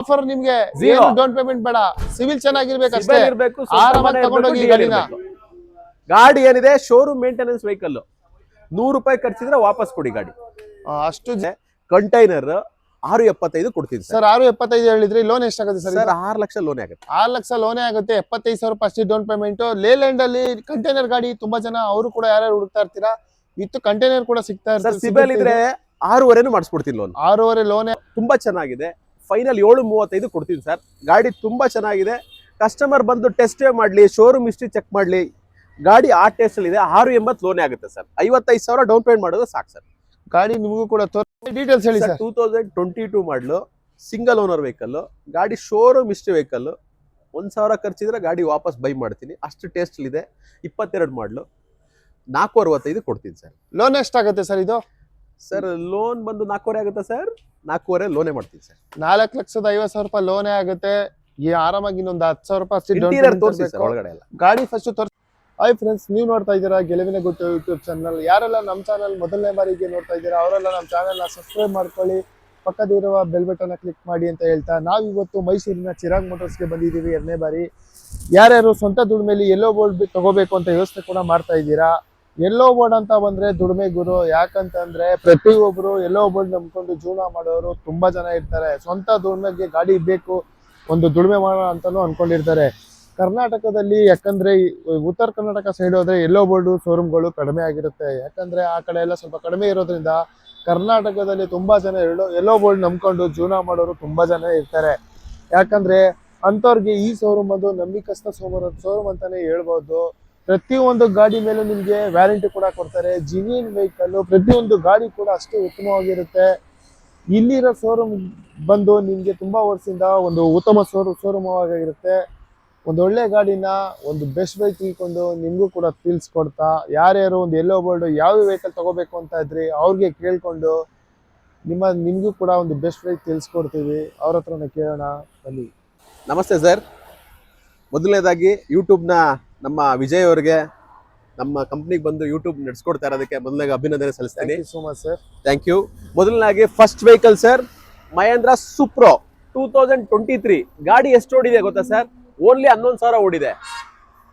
Offer ನಿಮ್ಗೆ ಏನು down payment ಬೇಡ, ಸಿವಿಲ್ ಚೆನ್ನಾಗಿರ್ಬೇಕು ಅಷ್ಟೇ, ಆರಾಮಾಗಿ ತಗೊಂಡೋಗಿ ಗಾಡಿನ. ಗಾಡಿ ಏನಿದೆ ಶೋರೂಮ್ ಮೇಂಟೆನೆನ್ಸ್ ವೆಹಿಕಲ್, 100 ರೂಪಾಯಿ ಖರ್ಚಿದ್ರೆ ವಾಪಸ್ ಕೊಡಿ ಗಾಡಿ. ಅಷ್ಟು ಕಂಟೈನರ್ 675 ಕೊಡ್ತೀನಿ ಸರ್. 675 ಹೇಳಿದ್ರಿ, ಲೋನ್ ಎಷ್ಟಾಗುತ್ತೆ ಸರ್? 6 ಲಕ್ಷ ಲೋನ್ ಆಗುತ್ತೆ. 6 ಲಕ್ಷ ಲೋನೇ ಆಗುತ್ತೆ. 75,000 ರೂಪಾಯಿ ಅಷ್ಟೇ ಡೌನ್ ಪೇಮೆಂಟ್. ಲೇಲ್ಯಾಂಡ್ ಅಲ್ಲಿ ಕಂಟೈನರ್ ಗಾಡಿ ತುಂಬಾ ಜನ ಅವರು ಕೂಡ ಯಾರ್ಯಾರು ಹುಡುಕ್ತಾ ಇರ್ತೀರಾ, ಇತ್ತು ಕಂಟೈನರ್ ಕೂಡ ಸಿಗ್ತಾ ಇರ್ತಾರೆ. ಸಿಬಿಲ್ ಇದ್ರೆ 6.5 ಮಾಡಿಸ್ಕೊಡ್ತೀನಿ ಲೋನ್. 6.5 ಲೋನ್ ತುಂಬಾ ಚೆನ್ನಾಗಿದೆ. ಫೈನಲ್ 7.35 ಕೊಡ್ತೀನಿ ಸರ್. ಗಾಡಿ ತುಂಬಾ ಚೆನ್ನಾಗಿದೆ. ಕಸ್ಟಮರ್ ಬಂದು ಟೆಸ್ಟ್ ಡ್ರೈವ್ ಮಾಡ್ಲಿ, ಶೋರೂಮ್ ಹಿಸ್ಟ್ರಿ ಚೆಕ್ ಮಾಡ್ಲಿ. ಗಾಡಿ ಆ ಟೆಸ್ಟ್ ಅಲ್ಲಿ ಇದೆ. 6.80 ಲೋನ್ ಆಗುತ್ತೆ ಸರ್. 55,000 ಡೌನ್ ಪೇಮೆಂಟ್ ಮಾಡೋದು ಸಾಕು ಸರ್. ಗಾಡಿ ನಿಮಗೂ ಕೂಡ ಡೀಟೇಲ್ಸ್ ಹೇಳಿ ಸರ್. 2022 ಮಾಡಲು, ಸಿಂಗಲ್ ಓನರ್ ವೆಹಿಕಲ್ ಗಾಡಿ, ಶೋರೂಮ್ ಹಿಸ್ಟ್ರಿ ವೆಹಿಕಲ್. 1,000 ಖರ್ಚಿದ್ರೆ ಗಾಡಿ ವಾಪಸ್ ಬೈ ಮಾಡ್ತೀನಿ, ಅಷ್ಟು ಟೇಸ್ಟ್ ಇದೆ. 22 ಮಾಡಲು 4.65 ಕೊಡ್ತೀನಿ ಸರ್. ಲೋನ್ ಎಷ್ಟಾಗುತ್ತೆ ಸರ್ ಇದು? ಸರ್ ಲೋನ್ ಬಂದು 4.5 ಆಗುತ್ತೆ ಸರ್. 4.5 ಲೋನೇ ಮಾಡ್ತೀನಿ ಸರ್. 4,50,000 ರೂಪಾಯಿ ಲೋನೇ ಆಗುತ್ತೆ. ಈ ಆರಾಮಾಗಿ ಇನ್ನೊಂದು 10,000 ರೂಪಾಯಿ ಒಳಗಡೆ ಎಲ್ಲ ಗಾಡಿ ಫಸ್ಟ್ ತೋರಿಸಿ. ಹಾಯ್ ಫ್ರೆಂಡ್ಸ್, ನೀವು ನೋಡ್ತಾ ಇದ್ದೀರಾ ಗೆಲುವಿನ ಗುಟ್ಟು ಯೂಟ್ಯೂಬ್ ಚಾನಲ್. ಯಾರೆಲ್ಲ ನಮ್ಮ ಚಾನಲ್ ಮೊದಲನೇ ಬಾರಿಗೆ ನೋಡ್ತಾ ಇದ್ದೀರಾ ಅವರೆಲ್ಲ ನಮ್ಮ ಚಾನಲ್ನ ಸಬ್ಸ್ಕ್ರೈಬ್ ಮಾಡ್ಕೊಳ್ಳಿ, ಪಕ್ಕದಿರುವ ಬೆಲ್ ಬಟನ್ನ ಕ್ಲಿಕ್ ಮಾಡಿ ಅಂತ ಹೇಳ್ತಾ, ನಾವಿವತ್ತು ಮೈಸೂರಿನ ಚಿರಾಗ್ ಮೋಟರ್ಸ್ಗೆ ಬಂದಿದ್ದೀವಿ 2ನೇ ಬಾರಿ. ಯಾರ್ಯಾರು ಸ್ವಂತ ದುಡಿಮೆಲಿ ಎಲ್ಲೋ ಬೋರ್ಡ್ ತಗೋಬೇಕು ಅಂತ ಯೋಚನೆ ಕೂಡ ಮಾಡ್ತಾ ಇದ್ದೀರಾ, ಎಲ್ಲೋ ಬೋರ್ಡ್ ಅಂತ ಬಂದ್ರೆ ದುಡಿಮೆ ಗುರು. ಯಾಕಂತಂದ್ರೆ ಪ್ರತಿಯೊಬ್ಬರು ಎಲ್ಲೋ ಬೋರ್ಡ್ ನಂಬ್ಕೊಂಡು ಜೀವನ ಮಾಡೋರು ತುಂಬಾ ಜನ ಇರ್ತಾರೆ. ಸ್ವಂತ ದುಡಿಮೆಗೆ ಗಾಡಿ ಬೇಕು, ಒಂದು ದುಡಿಮೆ ಮಾಡೋಣ ಅಂತಾನು ಅನ್ಕೊಂಡಿರ್ತಾರೆ. ಕರ್ನಾಟಕದಲ್ಲಿ ಯಾಕಂದ್ರೆ ಉತ್ತರ ಕರ್ನಾಟಕ ಸೈಡ್ ಹೋದ್ರೆ ಎಲ್ಲೋ ಬೋರ್ಡು ಶೋರೂಮ್ಗಳು ಕಡಿಮೆ ಆಗಿರುತ್ತೆ. ಯಾಕಂದ್ರೆ ಆ ಕಡೆ ಎಲ್ಲ ಸ್ವಲ್ಪ ಕಡಿಮೆ ಇರೋದ್ರಿಂದ ಕರ್ನಾಟಕದಲ್ಲಿ ತುಂಬಾ ಜನ ಎಲ್ಲೋ ಬೋರ್ಡ್ ನಂಬ್ಕೊಂಡು ಜೀವನ ಮಾಡೋರು ತುಂಬಾ ಜನ ಇರ್ತಾರೆ. ಯಾಕಂದ್ರೆ ಅಂಥವ್ರಿಗೆ ಈ ಶೋರೂಮ್ ಒಂದು ನಂಬಿಕಸ್ತ ಶೋರೂಮ್ ಅಂತಾನೆ ಹೇಳ್ಬೋದು. ಪ್ರತಿಯೊಂದು ಗಾಡಿ ಮೇಲೆ ನಿಮ್ಗೆ ವ್ಯಾರಂಟಿ ಕೂಡ ಕೊಡ್ತಾರೆ. ಜಿನಿಯನ್ ವೆಹಿಕಲ್ ಪ್ರತಿಯೊಂದು ಗಾಡಿ ಕೂಡ ಅಷ್ಟೇ ಉತ್ತಮವಾಗಿರುತ್ತೆ. ಇಲ್ಲಿರೋ ಶೋರೂಮ್ ಬಂದು ನಿಮ್ಗೆ ತುಂಬಾ ವರ್ಷದಿಂದ ಒಂದು ಉತ್ತಮ ಶೋರೂಮ್ ಆಗಿರುತ್ತೆ. ಒಂದು ಒಳ್ಳೆ ಗಾಡಿನ, ಒಂದು ಬೆಸ್ಟ್ ಬೈಕ್ ತಿಳ್ಕೊಂಡು ನಿಮಗೂ ಕೂಡ ತಿಳಿಸ್ಕೊಡ್ತಾ, ಯಾರ್ಯಾರು ಒಂದು ಎಲ್ಲೋ ಬೋರ್ಡ್ ಯಾವ ವೆಹಿಕಲ್ ತಗೋಬೇಕು ಅಂತ ಇದ್ರಿ ಅವ್ರಿಗೆ ಕೇಳ್ಕೊಂಡು ನಿಮಗೂ ಕೂಡ ಒಂದು ಬೆಸ್ಟ್ ಬೈಕ್ ತಿಳಿಸ್ಕೊಡ್ತೀವಿ. ಅವ್ರ ಹತ್ರನೇ ಕೇಳೋಣ ಬನ್ನಿ. ನಮಸ್ತೆ ಸರ್. ಮೊದಲನೇದಾಗಿ ಯೂಟ್ಯೂಬ್ನ ನಮ್ಮ ವಿಜಯ್ ಅವರಿಗೆ, ನಮ್ಮ ಕಂಪ್ನಿಗೆ ಬಂದು ಯೂಟ್ಯೂಬ್ ನಡೆಸ್ಕೊಡ್ತಾ ಇರೋದಕ್ಕೆ ಮೊದಲನೇಗೆ ಅಭಿನಂದನೆ ಸಲ್ಲಿಸ್ತೀನಿ. So much sir. Thank you. ಮೊದಲನೇದಾಗಿ first vehicle sir, Mahindra Supro 2023. ಗಾಡಿ ಎಷ್ಟು ಓಡಿದೆ ಗೊತ್ತಾ ಸರ್? ಓನ್ಲಿ 11,000 ಓಡಿದೆ.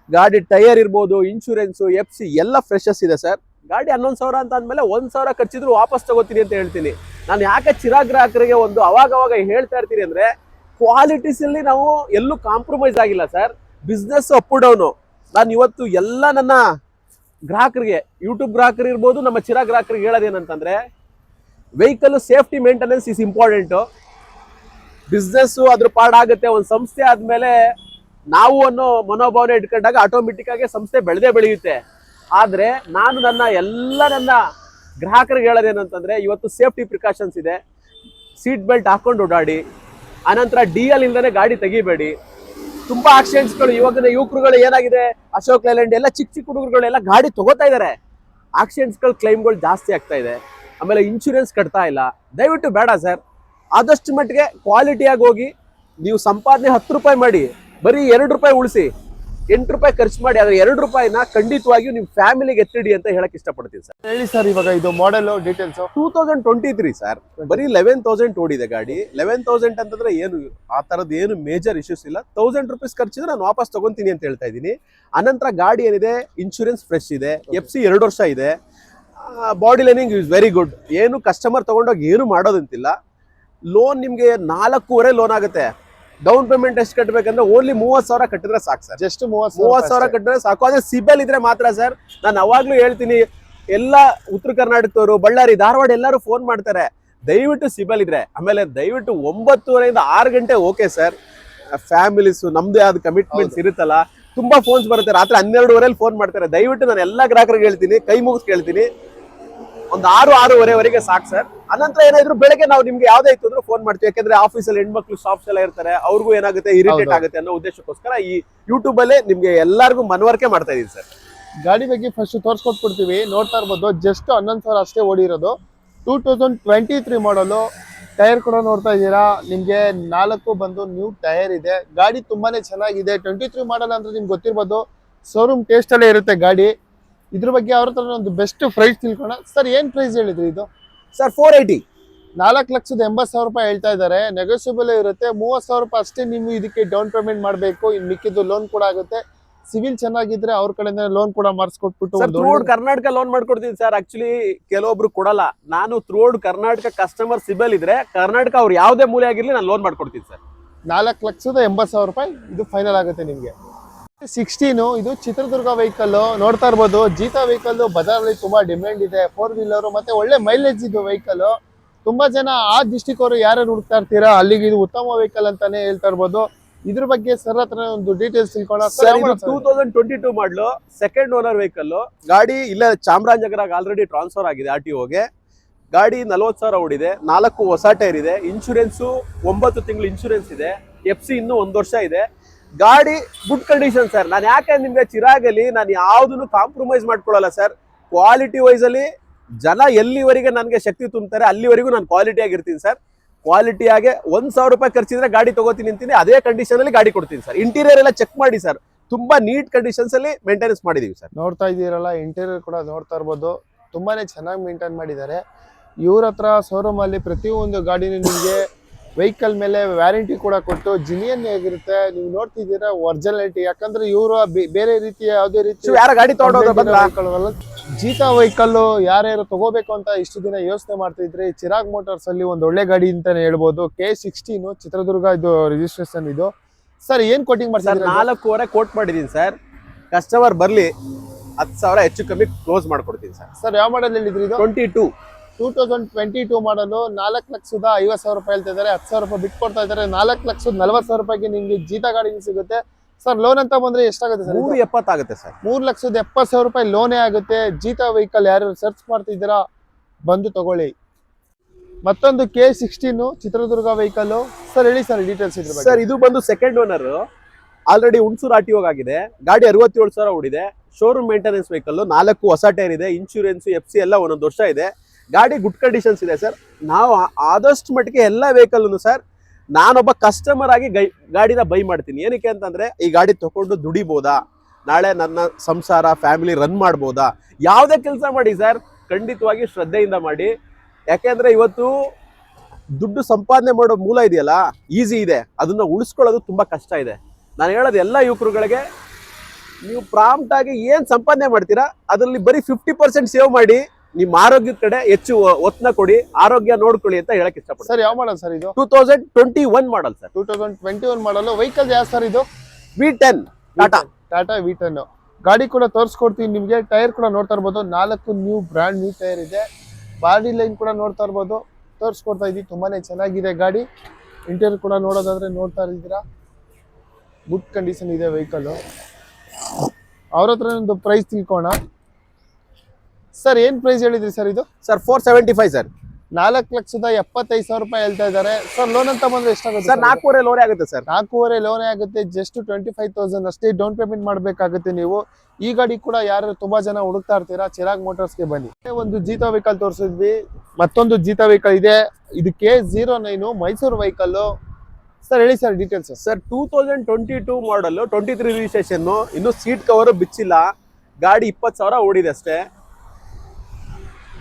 ಗಾಡಿ ಟೈರ್ ಇರ್ಬೋದು, ಇನ್ಶೂರೆನ್ಸು, FC ಎಲ್ಲ ಫ್ರೆಶಸ್ ಇದೆ ಸರ್. ಗಾಡಿ 11,000 ಅಂತ ಅಂದಮೇಲೆ 1,000 ಖರ್ಚಿದ್ರು ವಾಪಸ್ ತಗೋತೀನಿ ಅಂತ ಹೇಳ್ತೀನಿ. ನಾನು ಯಾಕೆ ಚಿರಾಗ್ ಗ್ರಾಹಕರಿಗೆ ಒಂದು ಅವಾಗ ಹೇಳ್ತಾ ಇರ್ತೀನಿ ಅಂದ್ರೆ, ಕ್ವಾಲಿಟೀಸ್ ಅಲ್ಲಿ ನಾವು ಎಲ್ಲೂ ಕಾಂಪ್ರಮೈಸ್ ಆಗಿಲ್ಲ ಸರ್. Business up down. ನಾನು ಇವತ್ತು ಎಲ್ಲ ನನ್ನ ಗ್ರಾಹಕರಿಗೆ, ಯೂಟ್ಯೂಬ್ ಗ್ರಾಹಕರು ಇರ್ಬೋದು, ನಮ್ಮ ಚಿರಾಗ್ ಗ್ರಾಹಕರಿಗೆ ಹೇಳೋದೇನಂತಂದ್ರೆ, vehicle safety maintenance is important. Business ಅದ್ರ ಪಾಡಾಗುತ್ತೆ. ಒಂದು ಸಂಸ್ಥೆ ಆದ್ಮೇಲೆ ನಾವು ಅನ್ನೋ ಮನೋಭಾವನೆ ಇಟ್ಕೊಂಡಾಗ ಆಟೋಮೆಟಿಕ್ ಆಗಿ ಸಂಸ್ಥೆ ಬೆಳೆಯುತ್ತೆ. ಆದ್ರೆ ನಾನು ನನ್ನ ಗ್ರಾಹಕರಿಗೆ ಹೇಳೋದೇನಂತಂದ್ರೆ, ಇವತ್ತು ಸೇಫ್ಟಿ ಪ್ರಿಕಾಷನ್ಸ್ ಇದೆ. ಸೀಟ್ ಬೆಲ್ಟ್ ಹಾಕೊಂಡು ಓಡಾಡಿ. ಅನಂತರ DL ಇಲ್ದೇ ಗಾಡಿ ತೆಗಿಬೇಡಿ. ತುಂಬಾ ಆಕ್ಸಿಡೆಂಟ್ಸ್ಗಳು ಇವಾಗಿನ ಯುವಕರುಗಳು ಏನಾಗಿದೆ, ಅಶೋಕ್ ಲೇಲ್ಯಾಂಡ್ ಎಲ್ಲ ಚಿಕ್ಕ ಹುಡುಗರುಗಳೆಲ್ಲ ಗಾಡಿ ತಗೋತಾ ಇದಾರೆ. ಆಕ್ಸಿಡೆಂಟ್ಸ್ಗಳು ಕ್ಲೈಮ್ಗಳು ಜಾಸ್ತಿ ಆಗ್ತಾ ಇದೆ. ಆಮೇಲೆ ಇನ್ಶೂರೆನ್ಸ್ ಕಟ್ತಾ ಇಲ್ಲ. ದಯವಿಟ್ಟು ಬೇಡ ಸರ್. ಆದಷ್ಟು ಮಟ್ಟಿಗೆ ಕ್ವಾಲಿಟಿಯಾಗಿ ಹೋಗಿ. ನೀವು ಸಂಪಾದನೆ 10 ರೂಪಾಯಿ ಮಾಡಿ, ಬರೀ 2 ರೂಪಾಯಿ ಉಳಿಸಿ, 8 ರೂಪಾಯಿ ಖರ್ಚು ಮಾಡಿ. ಆದ್ರೆ 2 ರೂಪಾಯಿನ ಖಂಡಿತವಾಗಿಯೂ ನಿಮ್ಮ ಫ್ಯಾಮಿಲಿಗೆ ಎತ್ತಿಡಿ ಅಂತ ಹೇಳಕ್ ಇಷ್ಟಪಡ್ತೀನಿ ಸರ್. ಹೇಳಿ ಸರ್, ಇವಾಗ ಇದು ಮಾಡೆಲ್ ಡೀಟೇಲ್ಸ್. 2023 ಸರ್. ಬರೀ 11,000 ಓಡಿದೆ ಗಾಡಿ. 11,000 ಅಂತಂದ್ರೆ ಏನು ಆ ತರದ್ ಏನು ಮೇಜರ್ ಇಶ್ಯೂಸ್ ಇಲ್ಲ. 1,000 ರೂಪೀಸ್ ಖರ್ಚಿದ್ರೆ ನಾನು ವಾಪಸ್ ತಗೊಂತೀನಿ ಅಂತ ಹೇಳ್ತಾ ಇದ್ದೀನಿ. ಅನಂತರ ಗಾಡಿ ಏನಿದೆ, ಇನ್ಶೂರೆನ್ಸ್ ಫ್ರೆಶ್ ಇದೆ, FC 2 ವರ್ಷ ಇದೆ. Body lining is very good. ಏನು ಕಸ್ಟಮರ್ ತಗೊಂಡೋಗಿ ಏನು ಮಾಡೋದಂತಿಲ್ಲ. ಲೋನ್ ನಿಮ್ಗೆ 4.5 ಲೋನ್ ಆಗುತ್ತೆ. ಡೌನ್ ಪೇಮೆಂಟ್ ಎಷ್ಟು ಕಟ್ಟಬೇಕಂದ್ರೆ ಓನ್ಲಿ 30,000 ಕಟ್ಟಿದ್ರೆ ಸಾಕು ಸರ್. ಜಸ್ಟ್ 30,000 ಕಟ್ಟಿದ್ರೆ ಸಾಕು. ಅದೇ ಸಿಬಿಲ್ ಇದ್ರೆ ಮಾತ್ರ ಸರ್. ನಾನು ಅವಾಗ್ಲೂ ಹೇಳ್ತೀನಿ, ಎಲ್ಲ ಉತ್ತರ ಕರ್ನಾಟಕದವರು, ಬಳ್ಳಾರಿ, ಧಾರವಾಡ ಎಲ್ಲರೂ ಫೋನ್ ಮಾಡ್ತಾರೆ. ದಯವಿಟ್ಟು ಸಿಬಿಲ್ ಇದ್ರೆ. ಆಮೇಲೆ ದಯವಿಟ್ಟು 9:30 6 ಗಂಟೆ ಓಕೆ ಸರ್. ಫ್ಯಾಮಿಲೀಸ್ ನಮ್ದೇ ಆದ ಕಮಿಟ್ಮೆಂಟ್ಸ್ ಇರುತ್ತಲ್ಲ, ತುಂಬಾ ಫೋನ್ಸ್ ಬರುತ್ತೆ. ರಾತ್ರಿ 12:30 ಫೋನ್ ಮಾಡ್ತಾರೆ. ದಯವಿಟ್ಟು ನಾನು ಎಲ್ಲಾ ಗ್ರಾಹಕರಿಗೆ ಹೇಳ್ತೀನಿ, ಕೈ ಮುಗಿಸ್ ಕೇಳ್ತೀನಿ, ಒಂದು 6-6:30 ಸಾಕು ಸರ್. ಅನಂತರ ಏನಾದ್ರು ಬೆಳಗ್ಗೆ ನಾವು ನಿಮ್ಗೆ ಯಾವ್ದೇ ಇತ್ತು ಅಂದ್ರೆ ಫೋನ್ ಮಾಡ್ತೀವಿ. ಯಾಕಂದ್ರೆ ಆಫೀಸಲ್ಲಿ ಹೆಣ್ಮಕ್ಳು ಸ್ಟಾಫ್ಸ್ ಎಲ್ಲ ಇರ್ತಾರೆ, ಅವ್ರಿಗೂ ಏನಾಗುತ್ತೆ, ಇರಿಟೇಟ್ ಆಗುತ್ತೆ ಅನ್ನೋ ಉದ್ದೇಶಕ್ಕೋಸ್ಕರ ಈ ಯೂಟ್ಯೂಬ್ ಅಲ್ಲೇ ನಿಮ್ಗೆ ಎಲ್ಲರಿಗೂ ಮನವರಿಕೆ ಮಾಡ್ತಾ ಇದೀನಿ ಸರ್. ಗಾಡಿ ಬಗ್ಗೆ ಫಸ್ಟ್ ತೋರಿಸ್ಕೊಟ್ಬಿಡ್ತೀವಿ. ನೋಡ್ತಾ ಇರ್ಬೋದು, ಜಸ್ಟ್ 11,000 ಅಷ್ಟೇ ಓಡಿರೋದು. 2023 ಮಾಡಲು. ಟೈರ್ ಕೂಡ ನೋಡ್ತಾ ಇದ್ದೀರಾ, ನಿಮ್ಗೆ 4 ಬಂದು ನ್ಯೂ ಟೈರ್ ಇದೆ. ಗಾಡಿ ತುಂಬಾನೇ ಚೆನ್ನಾಗಿದೆ. 23 ಮಾಡಲ್ ಅಂದ್ರೆ ನಿಮ್ಗೆ ಗೊತ್ತಿರ್ಬೋದು, ಶೋರೂಮ್ ಟೇಸ್ಟ್ ಅಲ್ಲೇ ಇರುತ್ತೆ ಗಾಡಿ. ಇದ್ರ ಬಗ್ಗೆ ಅವ್ರ ಹತ್ರ ಒಂದು ಬೆಸ್ಟ್ ಪ್ರೈಸ್ ತಿಳ್ಕೋಣ ಸರ್. ಏನ್ ಪ್ರೈಸ್ ಹೇಳಿದ್ರಿ ಇದು? ಸರ್ 480. 4,80,000 ರೂಪಾಯಿ ಹೇಳ್ತಾ ಇದ್ದಾರೆ. ನೆಗೋಷಿಯಬಲ್ ಇರುತ್ತೆ. 30,000 ರೂಪಾಯಿ ಅಷ್ಟೇ ನೀವು ಇದಕ್ಕೆ ಡೌನ್ ಪೇಮೆಂಟ್ ಮಾಡಬೇಕು. ಇನ್ನು ಮಿಕ್ಕಿದ್ದು ಲೋನ್ ಕೂಡ ಆಗುತ್ತೆ. ಸಿವಿಲ್ ಚೆನ್ನಾಗಿದ್ರೆ ಅವ್ರ ಕಡೆಯಿಂದ ಲೋನ್ ಕೂಡ ಮಾಡಿಸ್ಕೊಟ್ಬಿಟ್ಟು ಥ್ರೂಔಟ್ ಕರ್ನಾಟಕ ಲೋನ್ ಮಾಡ್ಕೊಡ್ತೀನಿ ಸರ್. ಆಕ್ಚುಲಿ ಕೆಲವೊಬ್ರು ಕೊಡಲ್ಲ. ನಾನು ಥ್ರೂಔಟ್ ಕರ್ನಾಟಕ ಕಸ್ಟಮರ್ ಸಿಬಲ್ ಇದ್ರೆ ಕರ್ನಾಟಕ ಅವ್ರು ಯಾವುದೇ ಮೂಲೆ ಆಗಿರ್ಲಿ ನಾನು ಲೋನ್ ಮಾಡ್ಕೊಡ್ತೀನಿ ಸರ್. 4,80,000 ರೂಪಾಯಿ ಇದು ಫೈನಲ್ ಆಗುತ್ತೆ ನಿಮಗೆ. 16 ಇದು ಚಿತ್ರದುರ್ಗ ವೆಹಿಕಲ್ ನೋಡ್ತಾ ಇರ್ಬೋದು. ಜೀತಾ ವೆಹಿಕಲ್ ಬಜಾರಲ್ಲಿ ತುಂಬಾ ಡಿಮ್ಯಾಂಡ್ ಇದೆ. 4 ವೀಲರ್ ಮತ್ತೆ ಒಳ್ಳೆ ಮೈಲೇಜ್ ಇದು ವೆಹಿಕಲ್. ತುಂಬಾ ಜನ ಆ ಡಿಸ್ಟಿಕ್ ಅವರು ಯಾರ್ಯಾರು ಹುಡುಕ್ತಾ ಇರ್ತೀರಾ ಅಲ್ಲಿಗೆ ಇದು ಉತ್ತಮ ವೆಹಿಕಲ್ ಅಂತಾನೆ ಹೇಳ್ತಾ ಇರ್ಬೋದು. ಇದ್ರ ಬಗ್ಗೆ ಸರ್ ಹತ್ರ ಒಂದು ಡೀಟೇಲ್ಸ್ ತಿಳ್ಕೊಳ್ಳೋಣ. ಸರ್ ಇದು 2022 ಮಾಡಲು ಸೆಕೆಂಡ್ ಓನರ್ ವೆಹಿಕಲ್. ಗಾಡಿ ಇಲ್ಲೇ ಚಾಮರಾಜನಗರ ಆಲ್ರೆಡಿ ಟ್ರಾನ್ಸ್ಫರ್ ಆಗಿದೆ RTOಗೆ. ಗಾಡಿ 40,000 ಓಡಿದೆ. 4 ಹೊಸ ಟೈರ್ ಇದೆ. ಇನ್ಶೂರೆನ್ಸು 9 ತಿಂಗಳು ಇನ್ಶೂರೆನ್ಸ್ ಇದೆ. FC ಇನ್ನೂ 1 ವರ್ಷ ಇದೆ. ಗಾಡಿ ಗುಡ್ ಕಂಡೀಷನ್ ಸರ್. ನಾನು ಯಾಕೆ ನಿಮ್ಗೆ ಚಿರಾಗಲಿ ನಾನು ಯಾವ್ದನ್ನು ಕಾಂಪ್ರಮೈಸ್ ಮಾಡ್ಕೊಳ್ಳಲ್ಲ ಸರ್. ಕ್ವಾಲಿಟಿ ವೈಸ್ ಅಲ್ಲಿ ಜನ ಎಲ್ಲಿವರೆಗೆ ನನಗೆ ಶಕ್ತಿ ತುಂಬ್ತಾರೆ ಅಲ್ಲಿವರೆಗೂ ನಾನು ಕ್ವಾಲಿಟಿ ಆಗಿರ್ತೀನಿ ಸರ್. ಕ್ವಾಲಿಟಿಯಾಗೆ 1,000 ರೂಪಾಯಿ ಖರ್ಚಿದ್ರೆ ಗಾಡಿ ತಗೋತೀನಿ ಅಂತೀನಿ. ಅದೇ ಕಂಡೀಷನ್ ಅಲ್ಲಿ ಗಾಡಿ ಕೊಡ್ತೀನಿ ಸರ್. ಇಂಟೀರಿಯರ್ ಎಲ್ಲ ಚೆಕ್ ಮಾಡಿ ಸರ್. ತುಂಬಾ ನೀಟ್ ಕಂಡೀಷನ್ಸ್ ಅಲ್ಲಿ ಮೇಂಟೆನೆನ್ಸ್ ಮಾಡಿದೀವಿ ಸರ್. ನೋಡ್ತಾ ಇದ್ದೀರಲ್ಲ, ಇಂಟೀರಿಯರ್ ಕೂಡ ನೋಡ್ತಾ ಇರ್ಬೋದು. ತುಂಬಾನೇ ಚೆನ್ನಾಗಿ ಮೇಂಟೈನ್ ಮಾಡಿದ್ದಾರೆ. ಇವ್ರ ಹತ್ರ ಶೋರೂಮ್ ಅಲ್ಲಿ ಪ್ರತಿಯೊಂದು ಗಾಡಿನೂ ನಿಮಗೆ ವೆಹಿಕಲ್ ಮೇಲೆ ವ್ಯಾರಂಟಿ ಕೂಡ ಕೊಟ್ಟು ಜಿನಿಯನ್ ಆಗಿರುತ್ತೆ. ನೀವು ನೋಡ್ತಿದ್ದೀರಾ ಒರಿಜಿನಾಲಿಟಿ. ಯಾಕಂದ್ರೆ ಇವರು ಬೇರೆ ರೀತಿಯ ಯಾವುದೇ ರೀತಿ ಯಾರ ಗಾಡಿ ತಗೊಂಡೋದ್ರ ಜೀತಾ ವೆಹಿಕಲ್ ಯಾರ್ಯಾರು ತಗೋಬೇಕು ಅಂತ ಇಷ್ಟು ದಿನ ಯೋಚನೆ ಮಾಡ್ತಿದ್ರೆ ಚಿರಾಗ್ ಮೋಟಾರ್ಸ್ ಅಲ್ಲಿ ಒಂದು ಒಳ್ಳೆ ಗಾಡಿ ಅಂತಾನೆ ಹೇಳ್ಬೋದು. K16 ಚಿತ್ರದುರ್ಗ ಇದು ರಿಜಿಸ್ಟ್ರೇಷನ್. ಇದು ಸರ್ ಏನ್ ಕೋಟಿಂಗ್ ಮಾಡ್ತಾರೆ? 4.5 ಕೋಟ್ ಮಾಡಿದೀನಿ ಸರ್. ಕಸ್ಟಮರ್ ಬರ್ಲಿ 10,000 ಹೆಚ್ಚು ಕಮ್ಮಿ ಕ್ಲೋಸ್ ಮಾಡ್ಕೊಡ್ತೀನಿ ಸರ್. ಸರ್ ಯಾವ ಮಾಡಲ್ ಹೇಳಿದ್ರಿ ಇದು? 2022 ಮಾಡಲು 4,50,000 ರೂಪಾಯಿ ಹೇಳ್ತಾ ಇದ್ದಾರೆ. 10,000 ರೂಪಾಯಿ ಬಿಟ್ಟು ಕೊಡ್ತಾ ಇದ್ದಾರೆ. 4,40,000 ರೂಪಾಯಿಗೆ ನಿಮ್ಗೆ ಜೀತಾ ಗಾಡಿ ಸಿಗುತ್ತೆ ಸರ್. ಲೋನ್ ಅಂತ ಬಂದ್ರೆ ಎಷ್ಟಾಗುತ್ತೆ ಸರ್? 370 ಆಗುತ್ತೆ ಸರ್. 3,70,000 ರೂಪಾಯಿ ಲೋನೇ ಆಗುತ್ತೆ. ಜೀತಾ ವೆಹಿಕಲ್ ಯಾರು ಸರ್ಚ್ ಮಾಡ್ತಿದ್ದೀರಾ ಬಂದು ತಗೊಳ್ಳಿ. ಮತ್ತೊಂದು K16 ಚಿತ್ರದುರ್ಗ ವೆಹಿಕಲ್. ಸರ್ ಹೇಳಿ ಸರ್ ಡೀಟೇಲ್ಸ್ ಇದ್ರ ಬಗ್ಗೆ. ಸರ್ ಇದು ಬಂದು second owner. Already Hunsur RTO ಆಗಿದೆ. ಗಾಡಿ 67,000 ಓಡಿದೆ. Showroom maintenance vehicle. 4 ಹೊಸ ಟೈರ್ ಇದೆ. ಇನ್ಶೂರೆನ್ಸ್ FC ಎಲ್ಲ 1 ವರ್ಷ ಇದೆ. ಗಾಡಿ ಗುಡ್ ಕಂಡೀಷನ್ಸ್ ಇದೆ ಸರ್. ನಾವು ಆದಷ್ಟು ಮಟ್ಟಿಗೆ ಎಲ್ಲ ವೆಹಿಕಲ್ ಸರ್ ನಾನೊಬ್ಬ ಕಸ್ಟಮರ್ ಆಗಿ ಗಾಡಿನ ಬೈ ಮಾಡ್ತೀನಿ. ಏನಕ್ಕೆ ಅಂತಂದ್ರೆ ಈ ಗಾಡಿ ತಗೊಂಡು ದುಡಿಬೋದಾ, ನಾಳೆ ನನ್ನ ಸಂಸಾರ ಫ್ಯಾಮಿಲಿ ರನ್ ಮಾಡ್ಬೋದಾ, ಯಾವುದೇ ಕೆಲಸ ಮಾಡಿ ಸರ್ ಖಂಡಿತವಾಗಿ ಶ್ರದ್ಧೆಯಿಂದ ಮಾಡಿ. ಯಾಕೆಂದ್ರೆ ಇವತ್ತು ದುಡ್ಡು ಸಂಪಾದನೆ ಮಾಡೋ ಮೂಲ ಇದೆಯಲ್ಲ ಈಸಿ ಇದೆ, ಅದನ್ನ ಉಳಿಸ್ಕೊಳ್ಳೋದು ತುಂಬಾ ಕಷ್ಟ ಇದೆ. ನಾನು ಹೇಳೋದು ಎಲ್ಲ ಯುವಕರುಗಳಿಗೆ, ನೀವು ಪ್ರಾಂಪ್ಟ್ ಆಗಿ ಏನ್ ಸಂಪಾದನೆ ಮಾಡ್ತೀರಾ ಅದರಲ್ಲಿ ಬರೀ 50% ಸೇವ್ ಮಾಡಿ. ನಿಮ್ಮ ಆರೋಗ್ಯದ ಕಡೆ ಹೆಚ್ಚು ಒತ್ತನ್ನ ಕೊಡಿ, ಆರೋಗ್ಯ ನೋಡ್ಕೊಳ್ಳಿ ಅಂತ ಹೇಳಕ್ ಇಷ್ಟಪಡ್ತೀನಿ. ಸರ್ ಯಾವ ಮಾಡಲ್ ಸರ್ ಇದು? 2021 ಮಾಡಲ್ ಸರ್. 2021 ಮಾಡಲ್. ವೆಹಿಕಲ್ ಯಾವ ಸರ್ ಇದು? V10 Tata V10. ಗಾಡಿ ಕೂಡ ತೋರಿಸ್ಕೊಡ್ತೀನಿ ನಿಮ್ಗೆ. ಟೈರ್ ಕೂಡ ನೋಡ್ತಾ ಇರ್ಬೋದು. 4 ಬ್ರ್ಯಾಂಡ್ ನ್ಯೂ ಟೈರ್ ಇದೆ. ಬಾಡಿ ಲೈನ್ ಕೂಡ ನೋಡ್ತಾ ಇರ್ಬೋದು. ತೋರಿಸ್ಕೊಡ್ತಾ ಇದ್ದೀವಿ. ತುಂಬಾನೇ ಚೆನ್ನಾಗಿದೆ ಗಾಡಿ. ಇಂಟೀರಿಯರ್ ಕೂಡ ನೋಡೋದಾದ್ರೆ ನೋಡ್ತಾ ಇದ್ದೀರಾ, ಗುಡ್ ಕಂಡೀಷನ್ ಇದೆ ವೆಹಿಕಲ್. ಅವ್ರ ಹತ್ರ ಒಂದು ಪ್ರೈಸ್ ತಿಳ್ಕೋಣ. ಸರ್ ಏನ್ ಪ್ರೈಸ್ ಹೇಳಿದ್ರಿ ಸರ್ ಇದು? Sir 475 sir. 4,75,000 ರೂಪಾಯಿ ಹೇಳ್ತಾ ಇದ್ದಾರೆ ಸರ್. ಲೋನ್ ಅಂತ ಬಂದ್ರೆ ಎಷ್ಟಾಗುತ್ತೆ ಸರ್? 4.5 ಲೋನ್ ಆಗುತ್ತೆ ಸರ್. 4.5 ಲೋನೇ ಆಗುತ್ತೆ. ಜಸ್ಟ್ 25,000 ಅಷ್ಟೇ ಡೌನ್ ಪೇಮೆಂಟ್ ಮಾಡ್ಬೇಕಾಗುತ್ತೆ ನೀವು. ಈ ಗಾಡಿ ಕೂಡ ಯಾರು ತುಂಬಾ ಜನ ಹುಡುಕ್ತಾ ಇರ್ತೀರಾ ಚಿರಾಗ್ ಮೋಟಾರ್ಸ್ಗೆ ಬನ್ನಿ. ಒಂದು ಜೀತಾ ವೆಹಿಕಲ್ ತೋರಿಸಿದ್ವಿ. ಮತ್ತೊಂದು ಜೀತಾ ವೆಹಿಕಲ್ ಇದೆ. ಇದು K09 ಮೈಸೂರು ವೆಹಿಕಲ್. ಸರ್ ಹೇಳಿ ಸರ್ ಡೀಟೇಲ್ಸ್. ಸರ್ 2022 ಮಾಡಲ್, 23 ರಿಜಿಸ್ಟ್ರೇಷನ್. ಇನ್ನು ಸೀಟ್ ಕವರ್ ಬಿಚ್ಚಿಲ್ಲ. ಗಾಡಿ 20,000 ಓಡಿದೆ ಅಷ್ಟೇ.